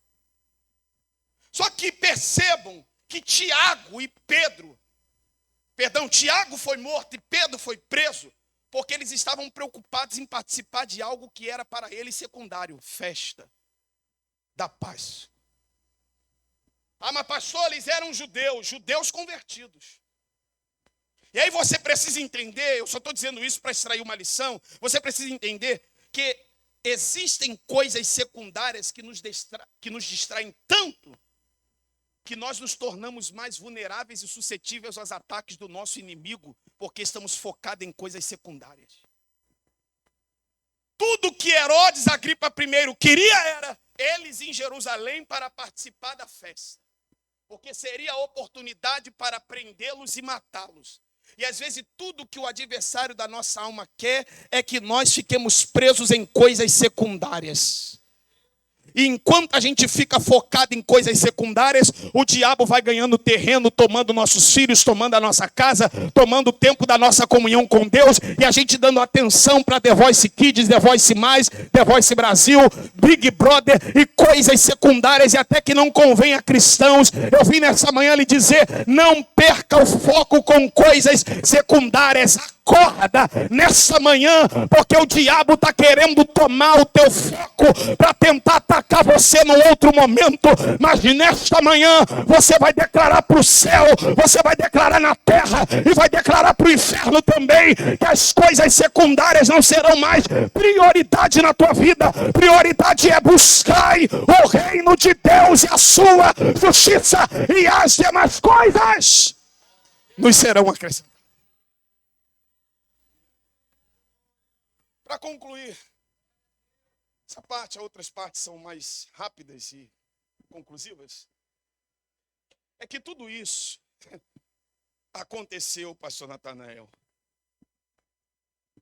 Só que percebam que Tiago foi morto e Pedro foi preso, porque eles estavam preocupados em participar de algo que era para eles secundário: festa da paz. Ah, mas pastor, eles eram judeus convertidos. E aí você precisa entender, eu só estou dizendo isso para extrair uma lição, você precisa entender que existem coisas secundárias que nos distraem tanto, que nós nos tornamos mais vulneráveis e suscetíveis aos ataques do nosso inimigo, porque estamos focados em coisas secundárias. Tudo que Herodes Agripa I queria era eles em Jerusalém para participar da festa. porque seria a oportunidade para prendê-los e matá-los. E às vezes tudo que o adversário da nossa alma quer é que nós fiquemos presos em coisas secundárias. E enquanto a gente fica focado em coisas secundárias, o diabo vai ganhando terreno, tomando nossos filhos, tomando a nossa casa, tomando o tempo da nossa comunhão com Deus, e a gente dando atenção para The Voice Kids, The Voice Mais, The Voice Brasil, Big Brother e coisas secundárias, e até que não convém a cristãos. Eu vim nessa manhã lhe dizer, não perca o foco com coisas secundárias. Acorda nessa manhã, porque o diabo está querendo tomar o teu foco para tentar atacar você num outro momento. Mas nesta manhã você vai declarar para o céu, você vai declarar na terra e vai declarar para o inferno também, que as coisas secundárias não serão mais prioridade na tua vida. Prioridade é buscar o reino de Deus e a sua justiça, e as demais coisas nos serão acrescentadas. Para concluir, essa parte, outras partes são mais rápidas e conclusivas. É que tudo isso aconteceu, pastor Natanael.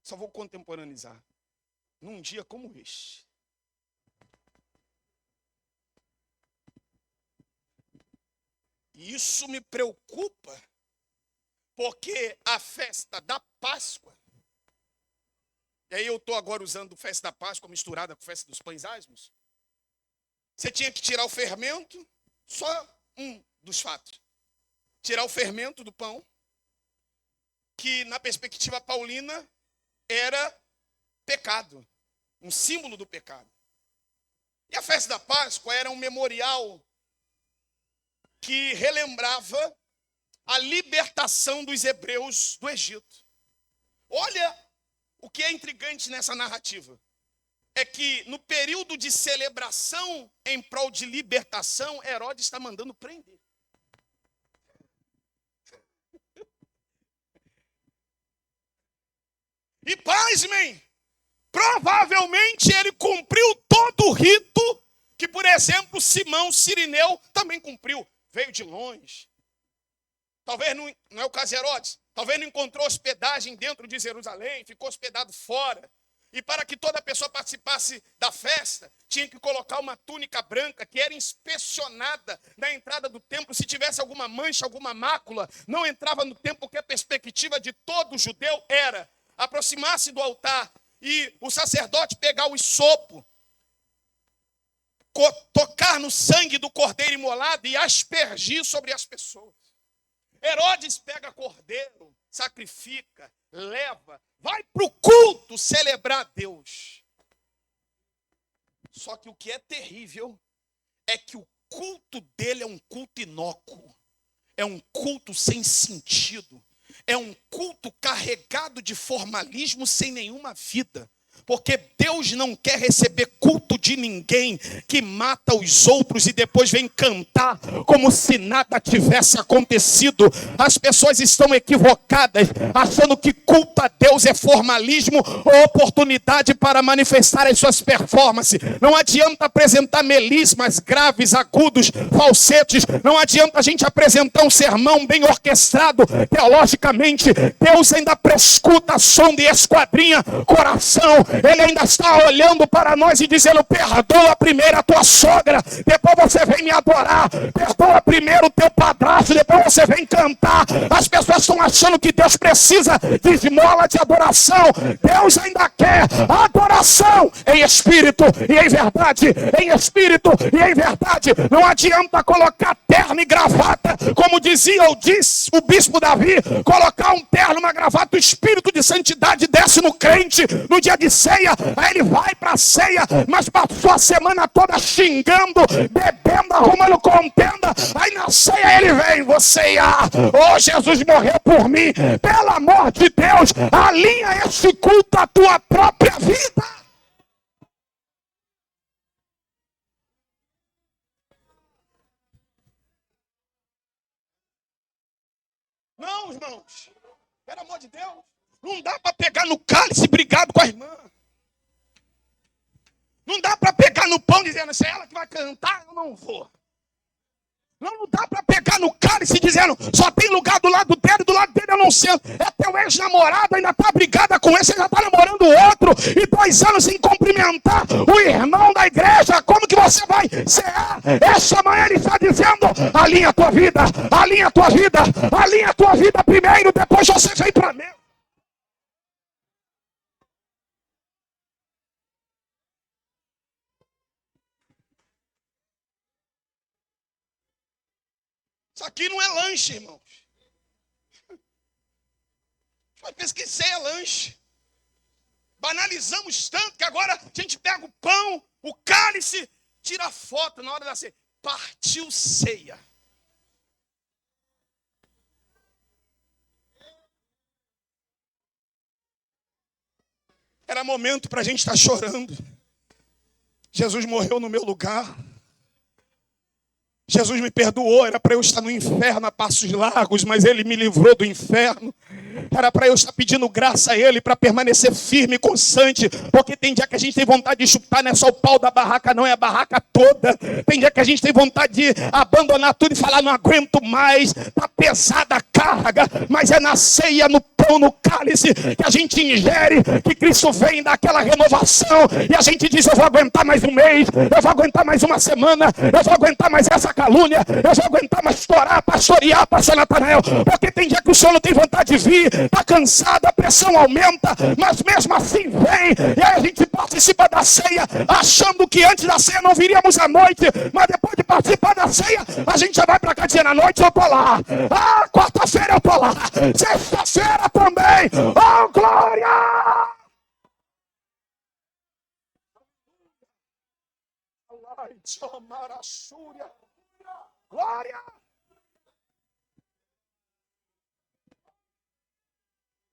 Só vou contemporaneizar. Num dia como este. E isso me preocupa, porque a festa da Páscoa, e aí eu estou agora usando festa da Páscoa misturada com festa dos pães asmos. Você tinha que tirar o fermento, só um dos fatos. Tirar o fermento do pão, que na perspectiva paulina era pecado, um símbolo do pecado. E a festa da Páscoa era um memorial que relembrava a libertação dos hebreus do Egito. Olha o que é intrigante nessa narrativa. É que no período de celebração em prol de libertação, Herodes está mandando prender. E pasmem, provavelmente ele cumpriu todo o rito que, por exemplo, Simão Cirineu também cumpriu. Veio de longe. Talvez não é o caso de Herodes. Talvez não encontrou hospedagem dentro de Jerusalém, ficou hospedado fora. E para que toda pessoa participasse da festa, tinha que colocar uma túnica branca que era inspecionada na entrada do templo. Se tivesse alguma mancha, alguma mácula, não entrava no templo, porque a perspectiva de todo judeu era aproximar-se do altar e o sacerdote pegar o hisopo, tocar no sangue do cordeiro imolado e aspergir sobre as pessoas. Herodes pega cordeiro, sacrifica, leva, vai para o culto celebrar a Deus. Só que o que é terrível é que o culto dele é um culto inócuo, é um culto sem sentido, é um culto carregado de formalismo sem nenhuma vida. Porque Deus não quer receber culto de ninguém que mata os outros e depois vem cantar como se nada tivesse acontecido. As pessoas estão equivocadas, achando que culto a Deus é formalismo ou oportunidade para manifestar as suas performances. Não adianta apresentar melismas graves, agudos, falsetes. Não adianta a gente apresentar um sermão bem orquestrado teologicamente. Deus ainda prescuta som de esquadrinha, coração. Ele ainda está olhando para nós e dizendo: perdoa primeiro a tua sogra, depois você vem me adorar. Perdoa primeiro o teu padrasto, depois você vem cantar. As pessoas estão achando que Deus precisa de esmola de adoração. Deus ainda quer adoração em espírito e em verdade. Em espírito e em verdade. Não adianta colocar terno e gravata, como dizia ou diz o bispo Davi, colocar um terno, uma gravata, o espírito de santidade desce no crente no dia de ceia, aí ele vai para a ceia, mas passou a semana toda xingando, bebendo, arrumando contenda, aí na ceia ele vem: você Jesus morreu por mim. Pelo amor de Deus, alinha esse culto à tua própria vida. Não, irmãos, pelo amor de Deus, não dá para pegar no cálice brigado com a irmã. Não dá para pegar no pão dizendo: se é ela que vai cantar, eu não vou. Não dá para pegar no cálice dizendo, só tem lugar do lado dele, do lado dele eu não sento. É teu ex-namorado, ainda tá brigada com ele, você já tá namorando o outro, e 2 anos sem cumprimentar o irmão da igreja, como que você vai cear? Essa manhã ele está dizendo, alinha a tua vida, alinha a tua vida, alinha a tua vida primeiro, depois você vem para mim. Isso aqui não é lanche, irmãos. Eu pesquisei é lanche. Banalizamos tanto que agora a gente pega o pão, o cálice, tira a foto na hora da ceia. Partiu ceia. Era momento para a gente estar chorando. Jesus morreu no meu lugar. Jesus me perdoou, era para eu estar no inferno a passos largos, mas Ele me livrou do inferno. Era para eu estar pedindo graça a Ele, para permanecer firme e constante, porque tem dia que a gente tem vontade de chutar, não é só o pau da barraca, não, é a barraca toda. Tem dia que a gente tem vontade de abandonar tudo e falar, não aguento mais, está pesada a carga, mas é na ceia, no pão, no cálice, que a gente ingere, que Cristo vem daquela renovação, e a gente diz, eu vou aguentar mais um mês, eu vou aguentar mais uma semana, eu vou aguentar mais essa calúnia, eu vou aguentar mais estourar, pastorear, pastor Natanael, porque tem dia que o senhor não tem vontade de vir, está cansado, a pressão aumenta, mas mesmo assim vem, e aí a gente participa da ceia, achando que antes da ceia não viríamos à noite, mas depois de participar da ceia, a gente já vai para cá dizendo, à noite eu tô lá, quarta-feira eu tô lá, sexta-feira também, oh glória! Glória!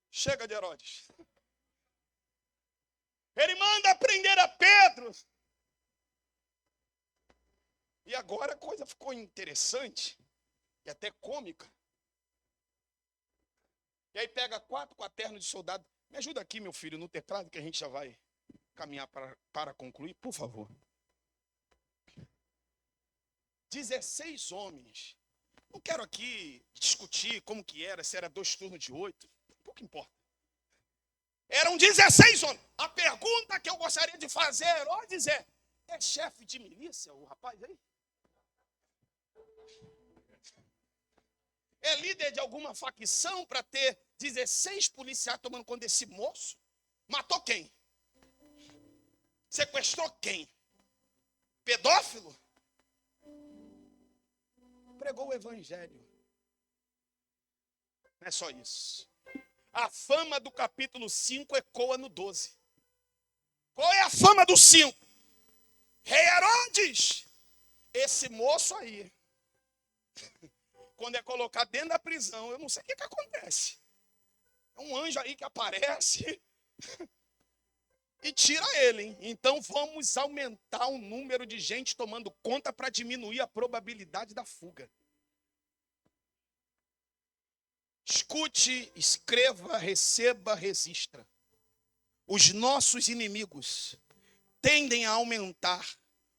Chega de Herodes. Ele manda prender a Pedro. E agora a coisa ficou interessante e até cômica. E aí pega 4 quaternos de soldado. Me ajuda aqui, meu filho, no teclado, que a gente já vai caminhar para concluir, por favor. 16 homens. Não quero aqui discutir como que era, se era 2 turnos de 8. Pouco importa. Eram 16 homens. A pergunta que eu gostaria de fazer a Herodes é chefe de milícia o rapaz aí? É líder de alguma facção para ter 16 policiais tomando conta desse moço? Matou quem? Sequestrou quem? Pedófilo? Pregou o evangelho. Não é só isso. A fama do capítulo 5 ecoa no 12. Qual é a fama do 5? Rei Herodes, esse moço aí, quando é colocado dentro da prisão, eu não sei o que acontece. É um anjo aí que aparece e tira ele, hein? Então vamos aumentar o número de gente tomando conta para diminuir a probabilidade da fuga. Escute, escreva, receba, registra. Os nossos inimigos tendem a aumentar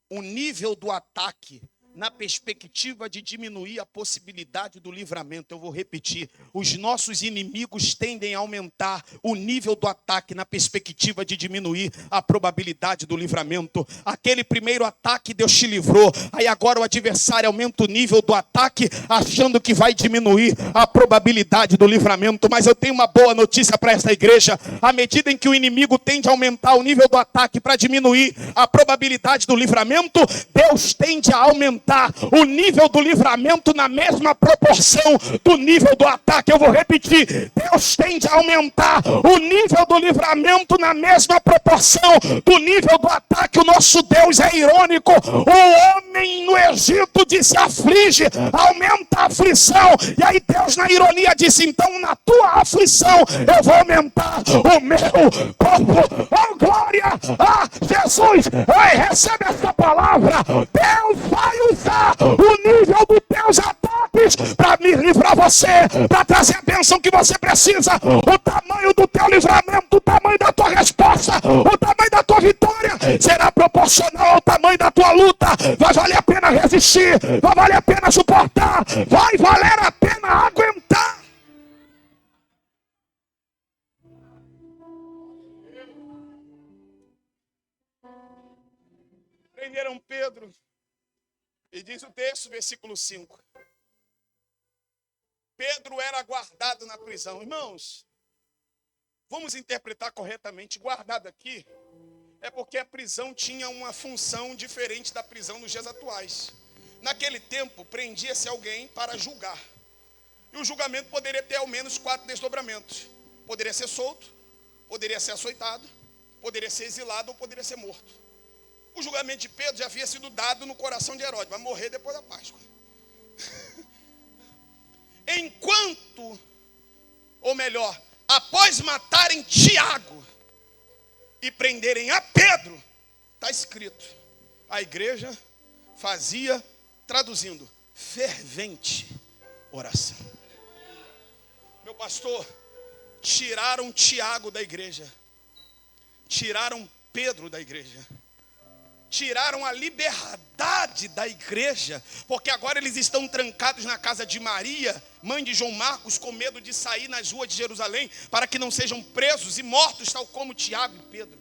o nível do ataque na perspectiva de diminuir a possibilidade do livramento. Eu vou repetir. Os nossos inimigos tendem a aumentar o nível do ataque na perspectiva de diminuir a probabilidade do livramento. Aquele primeiro ataque Deus te livrou. Aí agora o adversário aumenta o nível do ataque, achando que vai diminuir a probabilidade do livramento. Mas eu tenho uma boa notícia para esta igreja. À medida em que o inimigo tende a aumentar o nível do ataque para diminuir a probabilidade do livramento, Deus tende a aumentar o nível do livramento na mesma proporção do nível do ataque. Eu vou repetir. Deus tende a aumentar o nível do livramento na mesma proporção do nível do ataque. O nosso Deus é irônico. O homem no Egito disse aflige, aumenta a aflição. E aí Deus na ironia disse, então na tua aflição eu vou aumentar o meu corpo. Oh glória a Jesus. Ei, recebe essa palavra. Deus vai usar o nível dos teus ataques para me livrar você, para trazer a bênção que você precisa. O tamanho do teu livramento, o tamanho da tua resposta, o tamanho da tua vitória será proporcional ao tamanho da tua luta. Vai valer a pena resistir, vai valer a pena suportar, vai valer a pena aguentar. Prenderam Pedro, e diz o texto, versículo 5. Pedro era guardado na prisão. Irmãos, vamos interpretar corretamente. Guardado aqui é porque a prisão tinha uma função diferente da prisão nos dias atuais. Naquele tempo, prendia-se alguém para julgar. E o julgamento poderia ter ao menos 4 desdobramentos. Poderia ser solto, poderia ser açoitado, poderia ser exilado ou poderia ser morto. O julgamento de Pedro já havia sido dado no coração de Herodes. Vai morrer depois da Páscoa. Enquanto, ou melhor, após matarem Tiago e prenderem a Pedro, está escrito, a igreja fazia, traduzindo, fervente oração. Meu pastor, tiraram Tiago da igreja, tiraram Pedro da igreja, tiraram a liberdade da igreja, porque agora eles estão trancados na casa de Maria, mãe de João Marcos, com medo de sair nas ruas de Jerusalém, para que não sejam presos e mortos, tal como Tiago e Pedro.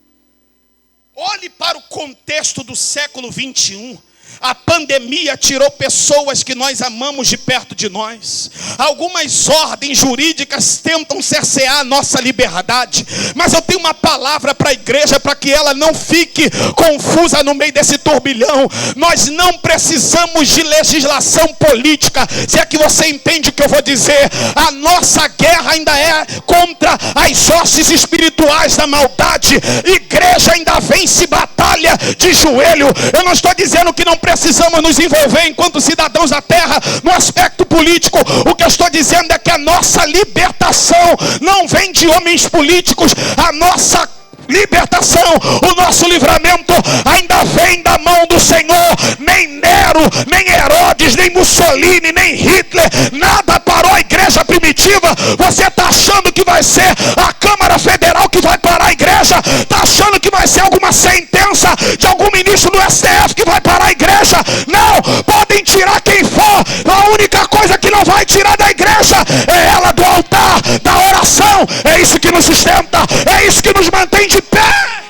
Olhe para o contexto do século 21. A pandemia tirou pessoas que nós amamos de perto de nós. Algumas ordens jurídicas tentam cercear a nossa liberdade, mas eu tenho uma palavra para a igreja, para que ela não fique confusa no meio desse turbilhão. Nós não precisamos de legislação política, se é que você entende o que eu vou dizer. A nossa guerra ainda é contra as hostes espirituais da maldade. Igreja ainda vence batalha de joelho. Eu não estou dizendo que não precisamos nos envolver enquanto cidadãos da terra no aspecto político. O que eu estou dizendo é que a nossa libertação não vem de homens políticos. A nossa libertação, o nosso livramento ainda vem da mão do Senhor. Nem Nero, nem Herodes, nem Mussolini, nem Hitler, nada parou a igreja primitiva. Você está achando que vai ser a Câmara Federal que vai parar a igreja? Está achando que vai ser alguma sentença de algum ministro do STF que vai parar a igreja? Não, podem tirar quem for, a única coisa que não vai tirar da igreja é ela do altar, da oração. É isso que nos sustenta, é isso que nos mantém de pé.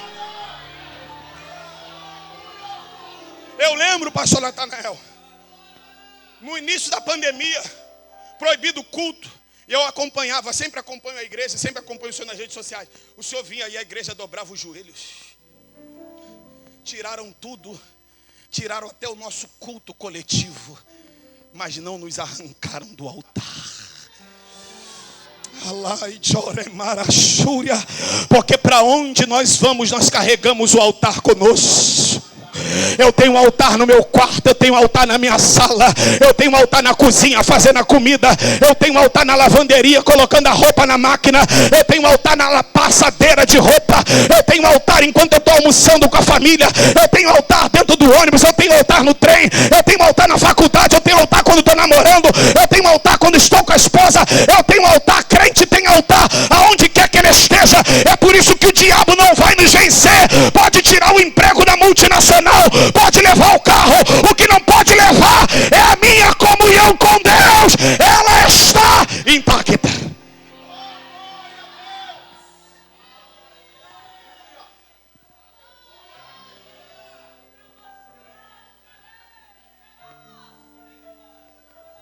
Eu lembro, pastor Natanael, no início da pandemia, proibido o culto, eu acompanhava, sempre acompanho a igreja, sempre acompanho o senhor nas redes sociais. O senhor vinha e a igreja dobrava os joelhos. Tiraram tudo, tiraram até o nosso culto coletivo, mas não nos arrancaram do altar. Porque para onde nós vamos, nós carregamos o altar conosco. Eu tenho um altar no meu quarto, eu tenho um altar na minha sala, eu tenho um altar na cozinha fazendo a comida, eu tenho um altar na lavanderia colocando a roupa na máquina, eu tenho um altar na passadeira de roupa, eu tenho um altar enquanto eu estou almoçando com a família, eu tenho um altar dentro do ônibus, eu tenho um altar no trem, eu tenho um altar na faculdade, eu tenho um altar quando estou namorando, eu tenho um altar quando estou com a esposa, eu tenho um altar, crente tem altar aonde quer que ele esteja. É por isso que o diabo não vai nos vencer. Pode tirar o emprego da multinacional, pode levar o carro, o que não pode levar é a minha comunhão com Deus. Ela está intacta.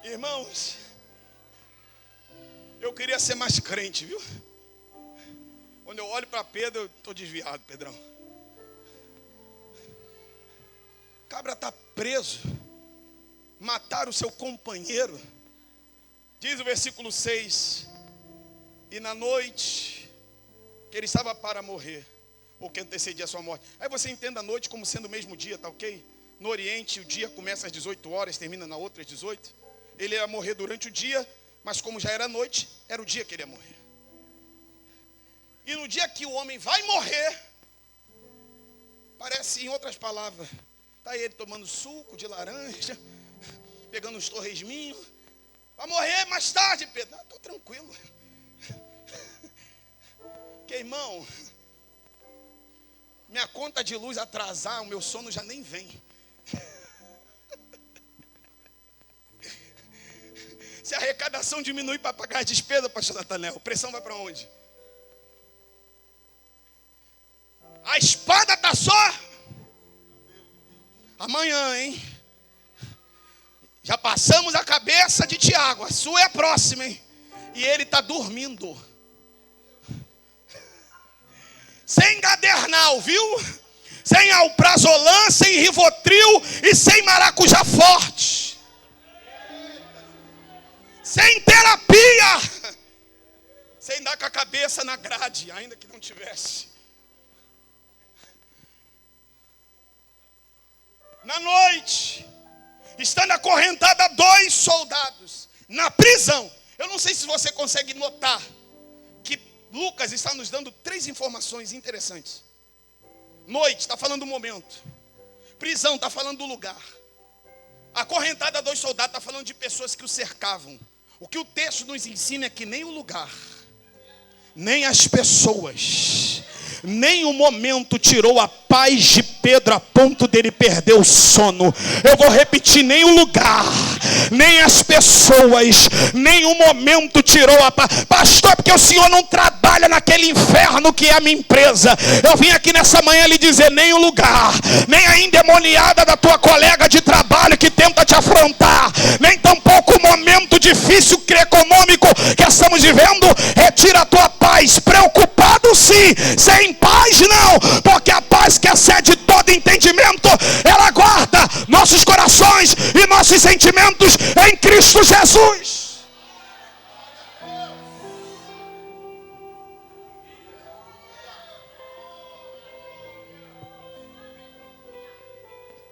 Irmãos, eu queria ser mais crente, viu? Quando eu olho para Pedro, eu estou desviado, Pedrão. Cabra está preso, mataram o seu companheiro. Diz o versículo 6: e na noite que ele estava para morrer, ou que antecedia a sua morte. Aí você entenda a noite como sendo o mesmo dia, tá ok? No Oriente o dia começa às 18 horas, termina na outra às 18. Ele ia morrer durante o dia, mas como já era noite, era o dia que ele ia morrer. E no dia que o homem vai morrer, parece, em outras palavras, está ele tomando suco de laranja, pegando uns torresminhos. Vai morrer mais tarde, Pedro. Estou tranquilo. Que irmão, minha conta de luz atrasar, o meu sono já nem vem. Se a arrecadação diminuir para pagar a despesa, pastor Natanel, a pressão vai para onde? A espada está só amanhã, hein? Já passamos a cabeça de Tiago, a sua é a próxima, hein? E ele está dormindo. Sem gadernal, viu? Sem alprazolam, sem rivotril e sem maracujá forte. Sem terapia. Sem dar com a cabeça na grade, ainda que não tivesse. Na noite, estando acorrentada 2 soldados na prisão. Eu não sei se você consegue notar que Lucas está nos dando 3 informações interessantes. Noite, está falando do momento. Prisão, está falando do lugar. Acorrentada 2 soldados, está falando de pessoas que o cercavam. O que o texto nos ensina é que nem o lugar, nem as pessoas, nem o momento tirou a paz de Pedro a ponto dele perder o sono. Eu vou repetir, nem o lugar, nem as pessoas, nem o momento tirou a paz. Pastor, porque o senhor não trabalha naquele inferno que é a minha empresa. Eu vim aqui nessa manhã lhe dizer, nem o lugar, nem a endemoniada da tua colega de trabalho que tenta te afrontar, nem tampouco o momento difícil econômico que estamos vivendo retira a tua paz. Preocupado sim, sem paz não, porque a paz que excede todo entendimento, ela guarda nossos corações e nossos sentimentos em Cristo Jesus.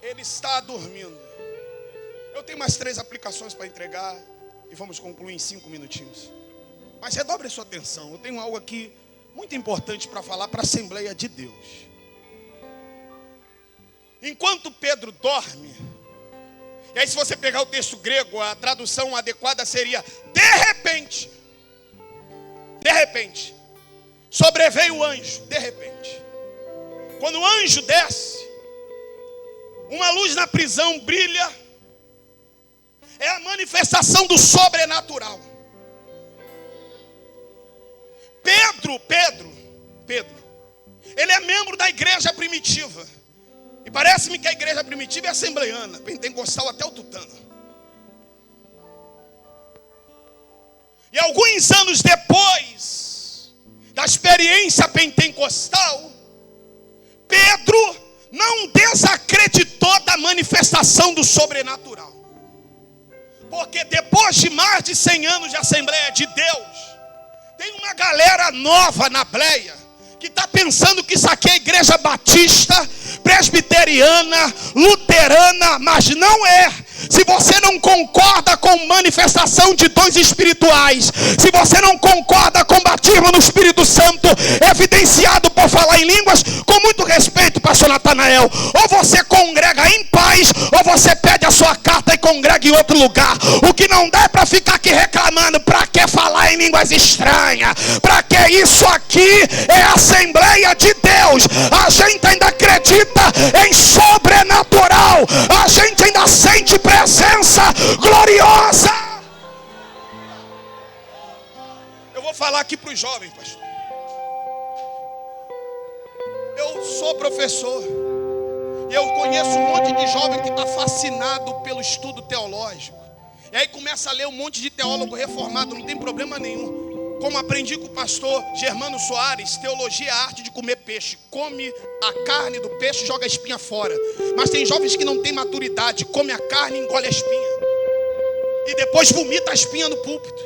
Ele está dormindo. Eu tenho mais 3 aplicações para entregar e vamos concluir em 5 minutinhos. Mas redobre a sua atenção. Eu tenho algo aqui muito importante para falar para a Assembleia de Deus. Enquanto Pedro dorme, e aí se você pegar o texto grego, a tradução adequada seria de repente, sobreveio o anjo, de repente. Quando o anjo desce, uma luz na prisão brilha, é a manifestação do sobrenatural. Pedro, ele é membro da igreja primitiva. E parece-me que a igreja primitiva é assembleiana, pentecostal até o tutano. E alguns anos depois da experiência pentecostal, Pedro não desacreditou da manifestação do sobrenatural. Porque depois de mais de 100 anos de Assembleia de Deus, tem uma galera nova na Bleia que está pensando que isso aqui é igreja batista, presbiteriana, luterana, mas não é. Se você não concorda com manifestação de dons espirituais, se você não concorda com batismo no Espírito Santo, evidenciado por falar em línguas, com muito respeito, pastor Natanael, ou você congrega em paz, ou você pede a sua carta e congrega em outro lugar. O que não dá é para ficar aqui reclamando, para que falar em línguas estranhas? Para que isso aqui é a Assembleia de Deus? A gente ainda acredita em sobrenatural, a gente ainda sente presença gloriosa. Eu vou falar aqui para os jovens, pastor. Eu sou professor e eu conheço um monte de jovem que está fascinado pelo estudo teológico. E aí começa a ler um monte de teólogo reformado, não tem problema nenhum. Como aprendi com o pastor Germano Soares, teologia é a arte de comer peixe. Come a carne do peixe e joga a espinha fora. Mas tem jovens que não têm maturidade, come a carne e engole a espinha. E depois vomita a espinha no púlpito.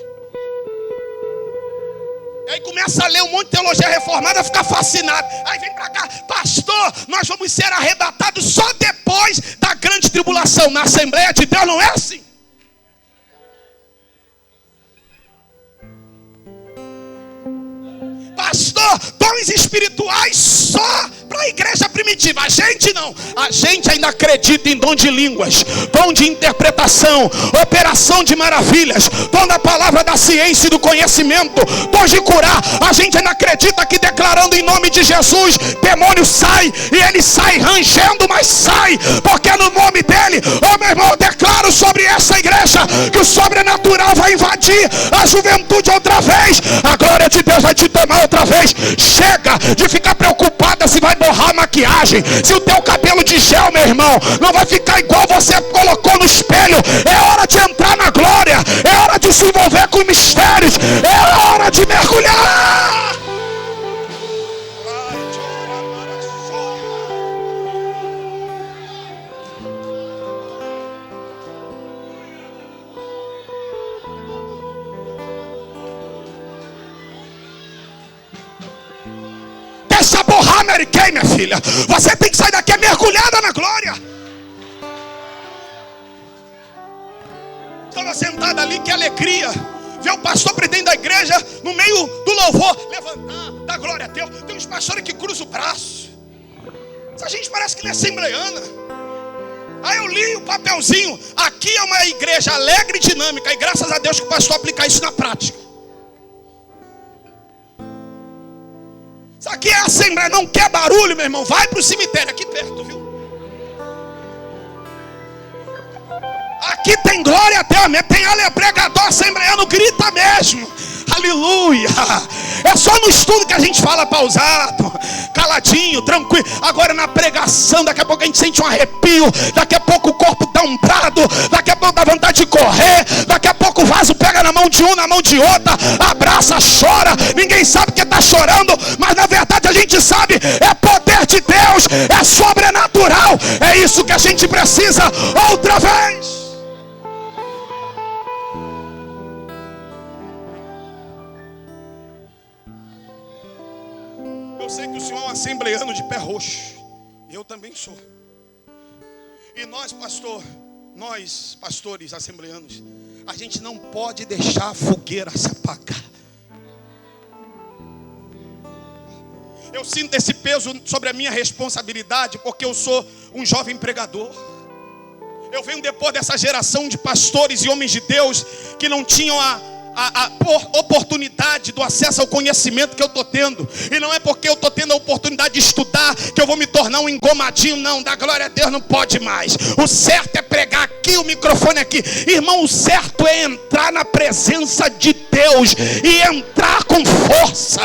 E aí começa a ler um monte de teologia reformada, fica fascinado. Aí vem pra cá, pastor, nós vamos ser arrebatados só depois da grande tribulação. Na Assembleia de Deus não é assim. Pastor, dom dons espirituais só para a igreja primitiva. A gente não. A gente ainda acredita em dom de línguas, dom de interpretação, operação de maravilhas, dom da palavra da ciência e do conhecimento, dom de curar. A gente ainda acredita que declarando em nome de Jesus, demônio sai, e ele sai rangendo, mas sai, porque no nome dele, meu irmão, eu declaro sobre essa igreja que o sobrenatural vai invadir a juventude outra vez. A glória de Deus vai te tomar outra vez. Chega de ficar preocupada se vai borrar a maquiagem, se o teu cabelo de gel, meu irmão, não vai ficar igual você colocou no espelho. É hora de entrar na glória, é hora de se envolver com mistérios, é hora de mergulhar. Deixa borrar, Mary Kay, minha filha. Você tem que sair daqui mergulhada na glória. Estava sentada ali, que alegria ver o pastor presidente da igreja no meio do louvor levantar, dar glória a Deus. Tem uns pastores que cruzam o braço. Essa gente parece que não é assembleiana. Aí eu li o papelzinho. Aqui é uma igreja alegre e dinâmica, e graças a Deus que o pastor aplica isso na prática. Isso aqui é a assembleia, não quer barulho, meu irmão, vai para o cemitério, aqui perto, viu? Aqui tem glória a Deus mesmo, tem pregador assembleiano, grita mesmo, aleluia. É só no estudo que a gente fala pausado, caladinho, tranquilo. Agora na pregação, daqui a pouco a gente sente um arrepio, daqui a pouco o corpo dá um brado, daqui a pouco dá vontade de correr, daqui a pouco o vaso pega na mão de um, na mão de outra, abraça, chora, ninguém sabe que está chorando, mas na verdade a gente sabe, é poder de Deus, é sobrenatural, é isso que a gente precisa outra vez. Eu sei que o senhor é um assembleiano de pé roxo. Eu também sou. E nós, pastores assembleianos, a gente não pode deixar a fogueira se apagar. Eu sinto esse peso sobre a minha responsabilidade, porque eu sou um jovem pregador. Eu venho depois dessa geração de pastores e homens de Deus que não tinham a oportunidade do acesso ao conhecimento que eu estou tendo. E não é porque eu estou tendo a oportunidade de estudar que eu vou me tornar um engomadinho. Não, da glória a Deus não pode mais. O certo é pregar aqui, o microfone aqui. Irmão, o certo é entrar na presença de Deus e entrar com força.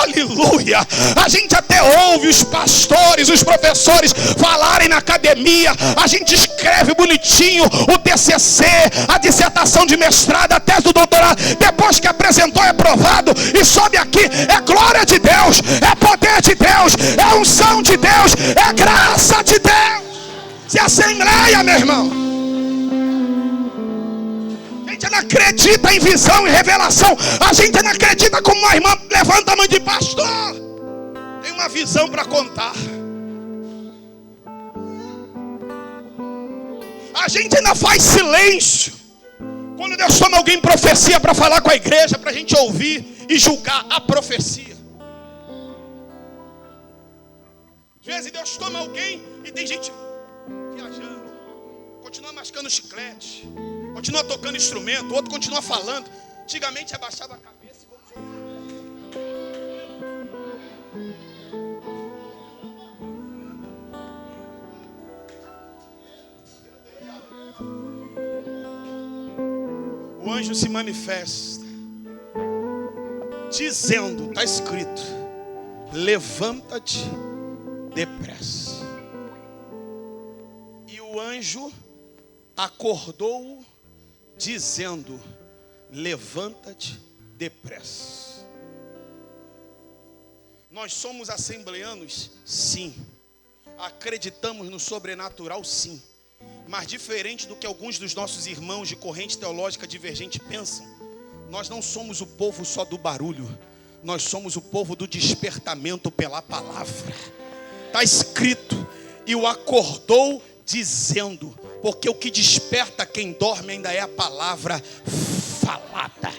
Aleluia. A gente até ouve os pastores, os professores falarem na academia. A gente escreve bonitinho o TCC, a dissertação de mestrado, a tese do doutorado. Depois que apresentou, é aprovado e sobe aqui. É glória de Deus, é poder de Deus, é unção de Deus, é graça de Deus. Se assembleia, meu irmão. A gente não acredita em visão e revelação. A gente não acredita como uma irmã levanta a mão de pastor. Tem uma visão para contar. A gente ainda faz silêncio quando Deus toma alguém em profecia para falar com a igreja, para a gente ouvir e julgar a profecia. Às vezes Deus toma alguém e tem gente viajando, continua mascando chiclete, continua tocando instrumento, o outro continua falando. Antigamente abaixava a cabeça e vamos o anjo se manifesta dizendo, está escrito: levanta-te depressa. E o anjo acordou dizendo: levanta-te depressa. Nós somos assembleanos? Sim. Acreditamos no sobrenatural? Sim. Mas diferente do que alguns dos nossos irmãos de corrente teológica divergente pensam, nós não somos o povo só do barulho. Nós somos o povo do despertamento pela palavra. Está escrito: e o acordou dizendo, porque o que desperta quem dorme ainda é a palavra falada.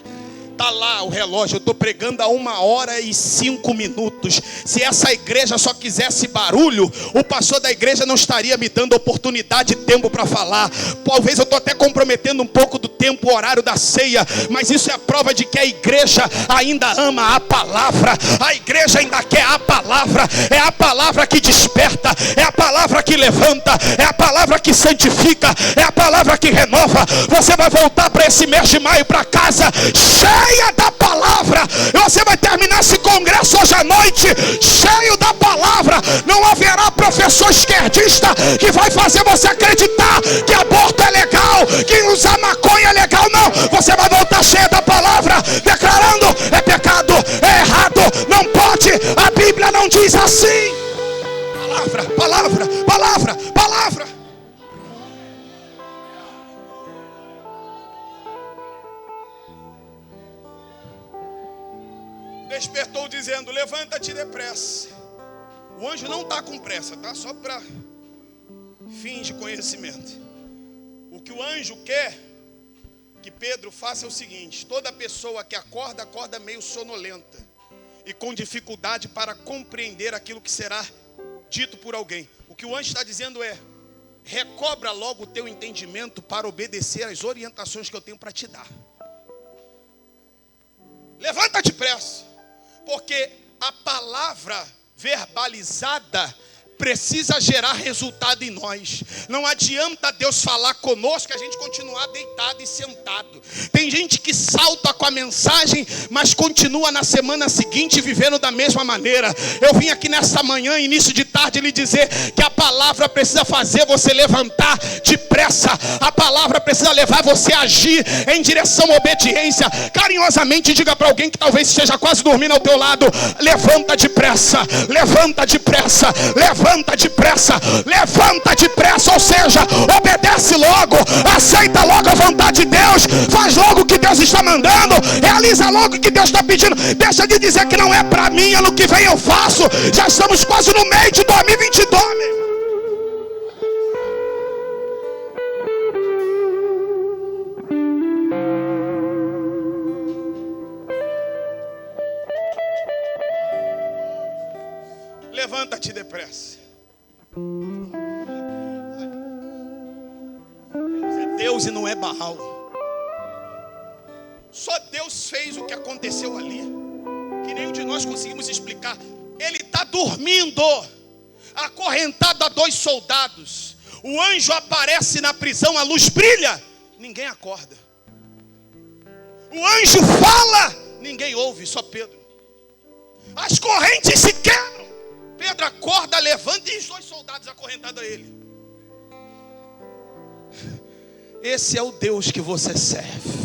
Tá lá o relógio, eu estou pregando há 1h05. Se essa igreja só quisesse barulho, o pastor da igreja não estaria me dando oportunidade e tempo para falar. Talvez eu estou até comprometendo um pouco do tempo, o horário da ceia, mas isso é a prova de que a igreja ainda ama a palavra. A igreja ainda quer a palavra. É a palavra que desperta, é a palavra que levanta, é a palavra que santifica, é a palavra que renova. Você vai voltar para esse mês de maio para casa cheia da palavra. Você vai terminar esse congresso hoje à noite cheio da palavra. Não haverá professor esquerdista que vai fazer você acreditar que aborto é legal, que usar maconha é legal. Não, você vai voltar cheio da palavra, declarando: é pecado, é errado, não pode. A Bíblia não diz assim. Palavra, palavra, palavra, palavra. Despertou dizendo: levanta-te depressa. O anjo não está com pressa, tá? Só para fins de conhecimento. O que o anjo quer que Pedro faça é o seguinte: toda pessoa que acorda, acorda meio sonolenta e com dificuldade para compreender aquilo que será dito por alguém. O que o anjo está dizendo é: recobra logo o teu entendimento para obedecer às orientações que eu tenho para te dar. Levanta depressa. Porque a palavra verbalizada precisa gerar resultado em nós. Não adianta Deus falar conosco e a gente continuar deitado e sentado. Tem gente que salta com a mensagem, mas continua na semana seguinte vivendo da mesma maneira. Eu vim aqui nessa manhã, início de tarde, lhe dizer que a palavra precisa fazer você levantar depressa. A palavra precisa levar você a agir em direção à obediência. Carinhosamente diga para alguém que talvez esteja quase dormindo ao teu lado: levanta depressa, levanta depressa, levanta depressa, levanta depressa. Ou seja, obedece logo, aceita logo a vontade de Deus, faz logo o que Deus está mandando, realiza logo o que Deus está pedindo. Deixa de dizer que não é para mim, ano que vem eu faço. Já estamos quase no meio de 2022. Levanta-te depressa. Deus é Deus e não é Baal. Só Deus fez o que aconteceu ali, que nenhum de nós conseguimos explicar. Ele está dormindo, acorrentado a 2 soldados. O anjo aparece na prisão, a luz brilha, ninguém acorda. O anjo fala, ninguém ouve, só Pedro. As correntes se quebram. Pedro acorda, levanta e os 2 soldados acorrentados a ele. Esse é o Deus que você serve.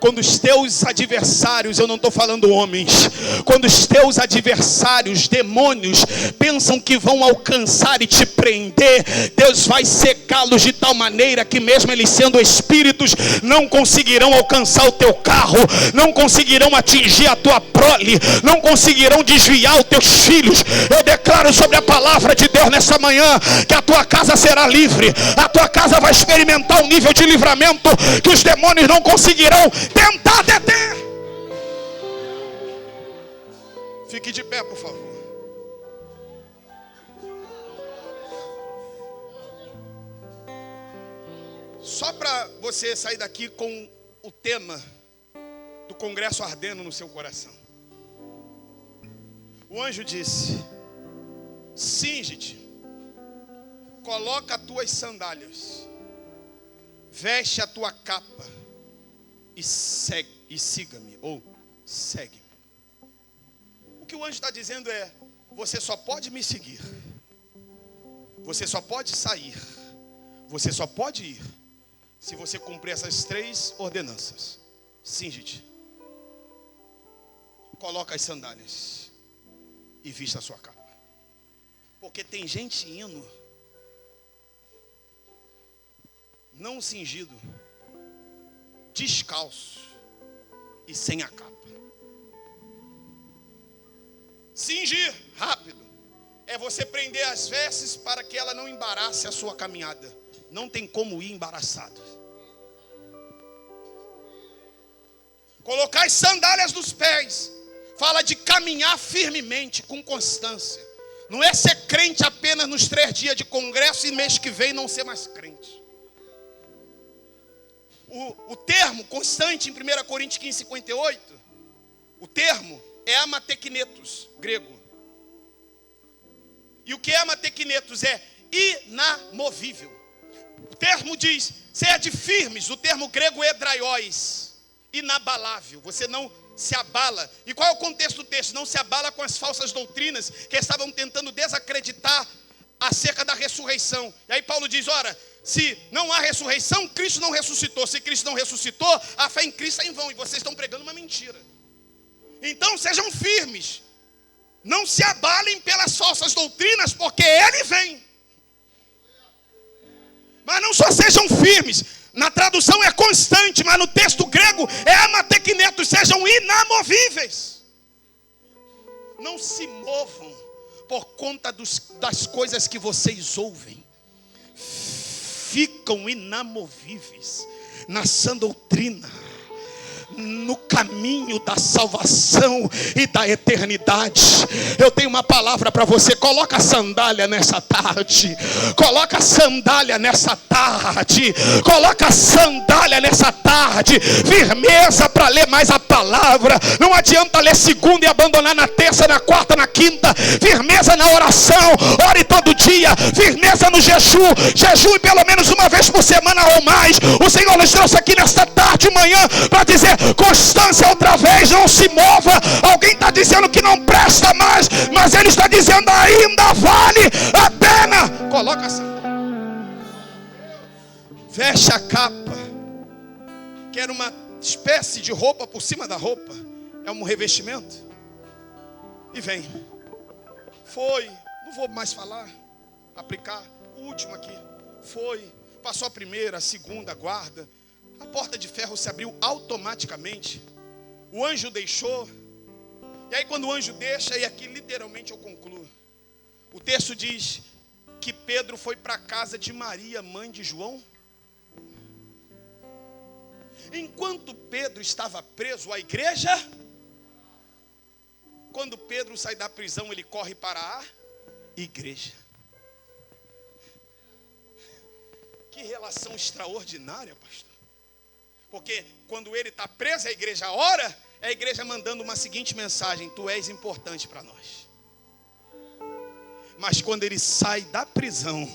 Quando os teus adversários, eu não estou falando homens, quando os teus adversários, demônios, pensam que vão alcançar e te prender, Deus vai cegá-los de tal maneira que mesmo eles sendo espíritos, não conseguirão alcançar o teu carro, não conseguirão atingir a tua prole, não conseguirão desviar os teus filhos. Eu declaro sobre a palavra de Deus nessa manhã, que a tua casa será livre, a tua casa vai experimentar um nível de livramento que os demônios não conseguirão tentar deter. Fique de pé, por favor. Só para você sair daqui com o tema do congresso ardendo no seu coração. O anjo disse: cinge-te, coloca as tuas sandálias, veste a tua capa e siga-me, ou segue-me. O que o anjo está dizendo é: você só pode me seguir, você só pode sair, você só pode ir se você cumprir essas 3 ordenanças. Cinge-te, coloca as sandálias e vista a sua capa. Porque tem gente indo não cingido, descalço e sem a capa. Cingir rápido é você prender as vestes para que ela não embarace a sua caminhada. Não tem como ir embaraçado. Colocar as sandálias nos pés. Fala de caminhar firmemente, com constância. Não é ser crente apenas nos 3 dias de congresso e mês que vem não ser mais crente. O termo constante em 1 Coríntios 15:58, o termo é amatekinetos, grego. E o que é amatekinetos? É inamovível. O termo diz, sede firmes, o termo grego é draios, inabalável, você não se abala. E qual é o contexto do texto? Não se abala com as falsas doutrinas que estavam tentando desacreditar acerca da ressurreição. E aí Paulo diz, ora, se não há ressurreição, Cristo não ressuscitou. Se Cristo não ressuscitou, a fé em Cristo é em vão. E vocês estão pregando uma mentira. Então sejam firmes. Não se abalem pelas falsas doutrinas, porque Ele vem. Mas não só sejam firmes. Na tradução é constante, mas no texto grego é amatekinetos. Sejam inamovíveis. Não se movam por conta das coisas que vocês ouvem. Ficam inamovíveis na sã doutrina, no caminho da salvação e da eternidade. Eu tenho uma palavra para você. Coloca a sandália nessa tarde. Coloca a sandália nessa tarde. Coloca a sandália nessa tarde. Firmeza para ler mais a palavra. Não adianta ler segunda e abandonar na terça, na quarta, na quinta. Firmeza na oração. Ore todo dia. Firmeza no jejum. Jejum pelo menos uma vez por semana ou mais. O Senhor nos trouxe aqui nesta tarde e manhã para dizer: constância outra vez, não se mova. Alguém está dizendo que não presta mais, mas Ele está dizendo ainda vale a pena. Coloca essa, veste a capa, que era uma espécie de roupa por cima da roupa, é um revestimento, e vem. Foi, não vou mais falar, aplicar, o último aqui, foi, passou a primeira, a segunda, a guarda. A porta de ferro se abriu automaticamente. O anjo deixou. E aí quando o anjo deixa, e aqui literalmente eu concluo. O texto diz que Pedro foi para a casa de Maria, mãe de João. Enquanto Pedro estava preso à igreja, quando Pedro sai da prisão, ele corre para a igreja. Que relação extraordinária, pastor. Porque quando ele está preso, a igreja ora, é a igreja mandando uma seguinte mensagem: tu és importante para nós. Mas quando ele sai da prisão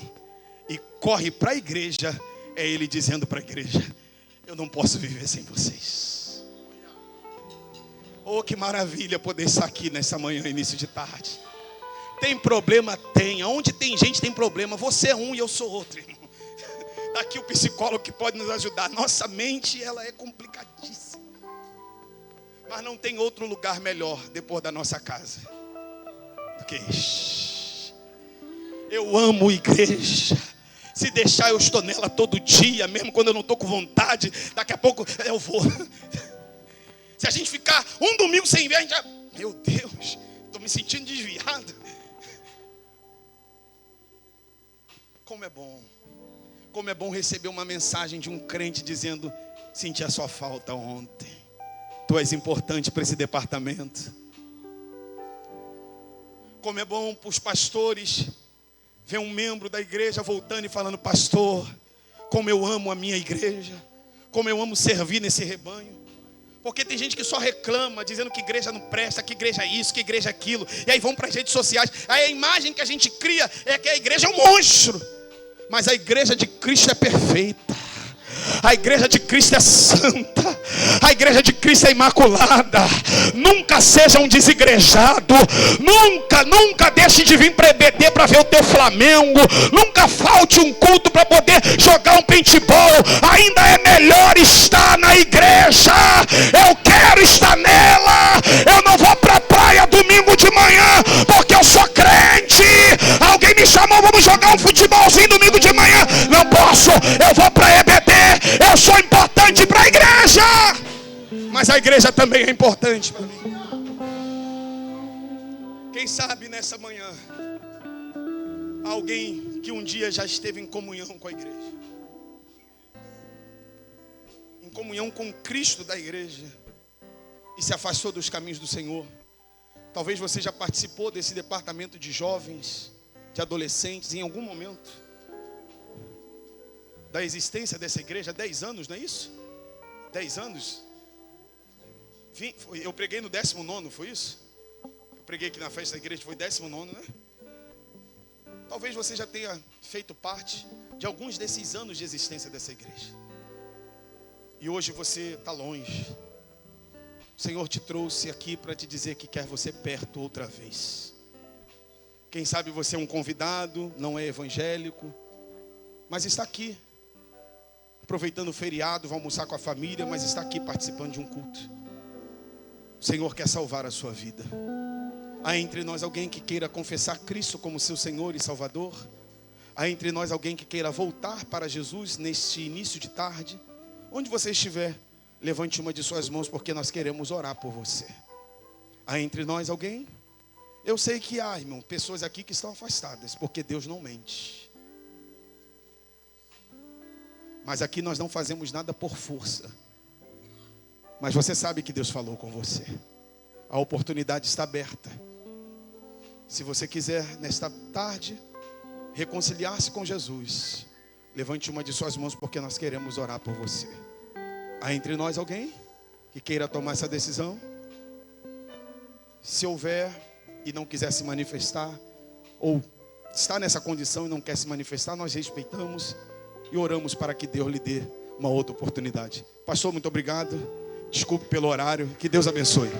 e corre para a igreja, é ele dizendo para a igreja: eu não posso viver sem vocês. Oh, que maravilha poder estar aqui nessa manhã, início de tarde. Tem problema? Tem. Onde tem gente tem problema. Você é um e eu sou outro, irmão. Daqui o psicólogo que pode nos ajudar. Nossa mente, ela é complicadíssima. Mas não tem outro lugar melhor depois da nossa casa do que este. Eu amo igreja. Se deixar eu estou nela todo dia, mesmo quando eu não estou com vontade. Daqui a pouco eu vou. Se a gente ficar um domingo sem ver, a gente já... Meu Deus, estou me sentindo desviado. Como é bom. Como é bom receber uma mensagem de um crente dizendo: senti a sua falta ontem. Tu és importante para esse departamento. Como é bom para os pastores ver um membro da igreja voltando e falando: pastor, como eu amo a minha igreja, como eu amo servir nesse rebanho. Porque tem gente que só reclama, dizendo que igreja não presta, que igreja é isso, que igreja é aquilo. E aí vão para as redes sociais. Aí a imagem que a gente cria é que a igreja é um monstro. Mas a igreja de Cristo é perfeita. A igreja de Cristo é santa. A igreja de Cristo é imaculada. Nunca seja um desigrejado. Nunca deixe de vir para EBD para ver o teu Flamengo. Nunca falte um culto para poder jogar um paintball. Ainda é melhor estar na igreja. Eu quero estar nela. Eu não vou para a praia domingo de manhã porque eu sou crente. Alguém me chamou, vamos jogar um futebolzinho domingo de manhã. Não posso, eu vou para EBD. Eu sou importante para a igreja, mas a igreja também é importante para mim. Quem sabe nessa manhã, alguém que um dia já esteve em comunhão com a igreja, em comunhão com Cristo da igreja, e se afastou dos caminhos do Senhor. Talvez você já participou desse departamento de jovens, de adolescentes, em algum momento da existência dessa igreja. 10 anos, não é isso? 10 anos. Eu preguei no 19º, foi isso? Eu preguei aqui na festa da igreja, foi 19º, né? Talvez você já tenha feito parte de alguns desses anos de existência dessa igreja. E hoje você está longe. O Senhor te trouxe aqui para te dizer que quer você perto outra vez. Quem sabe você é um convidado, não é evangélico, mas está aqui, aproveitando o feriado, vai almoçar com a família, mas está aqui participando de um culto. O Senhor quer salvar a sua vida. Há entre nós alguém que queira confessar Cristo como seu Senhor e Salvador? Há entre nós alguém que queira voltar para Jesus neste início de tarde? Onde você estiver, levante uma de suas mãos, porque nós queremos orar por você. Há entre nós alguém? Eu sei que há, irmão, pessoas aqui que estão afastadas, porque Deus não mente. Mas aqui nós não fazemos nada por força. Mas você sabe que Deus falou com você. A oportunidade está aberta. Se você quiser, nesta tarde, reconciliar-se com Jesus, levante uma de suas mãos, porque nós queremos orar por você. Há entre nós alguém que queira tomar essa decisão? Se houver e não quiser se manifestar, ou está nessa condição e não quer se manifestar, nós respeitamos e oramos para que Deus lhe dê uma outra oportunidade. Pastor, muito obrigado. Desculpe pelo horário. Que Deus abençoe.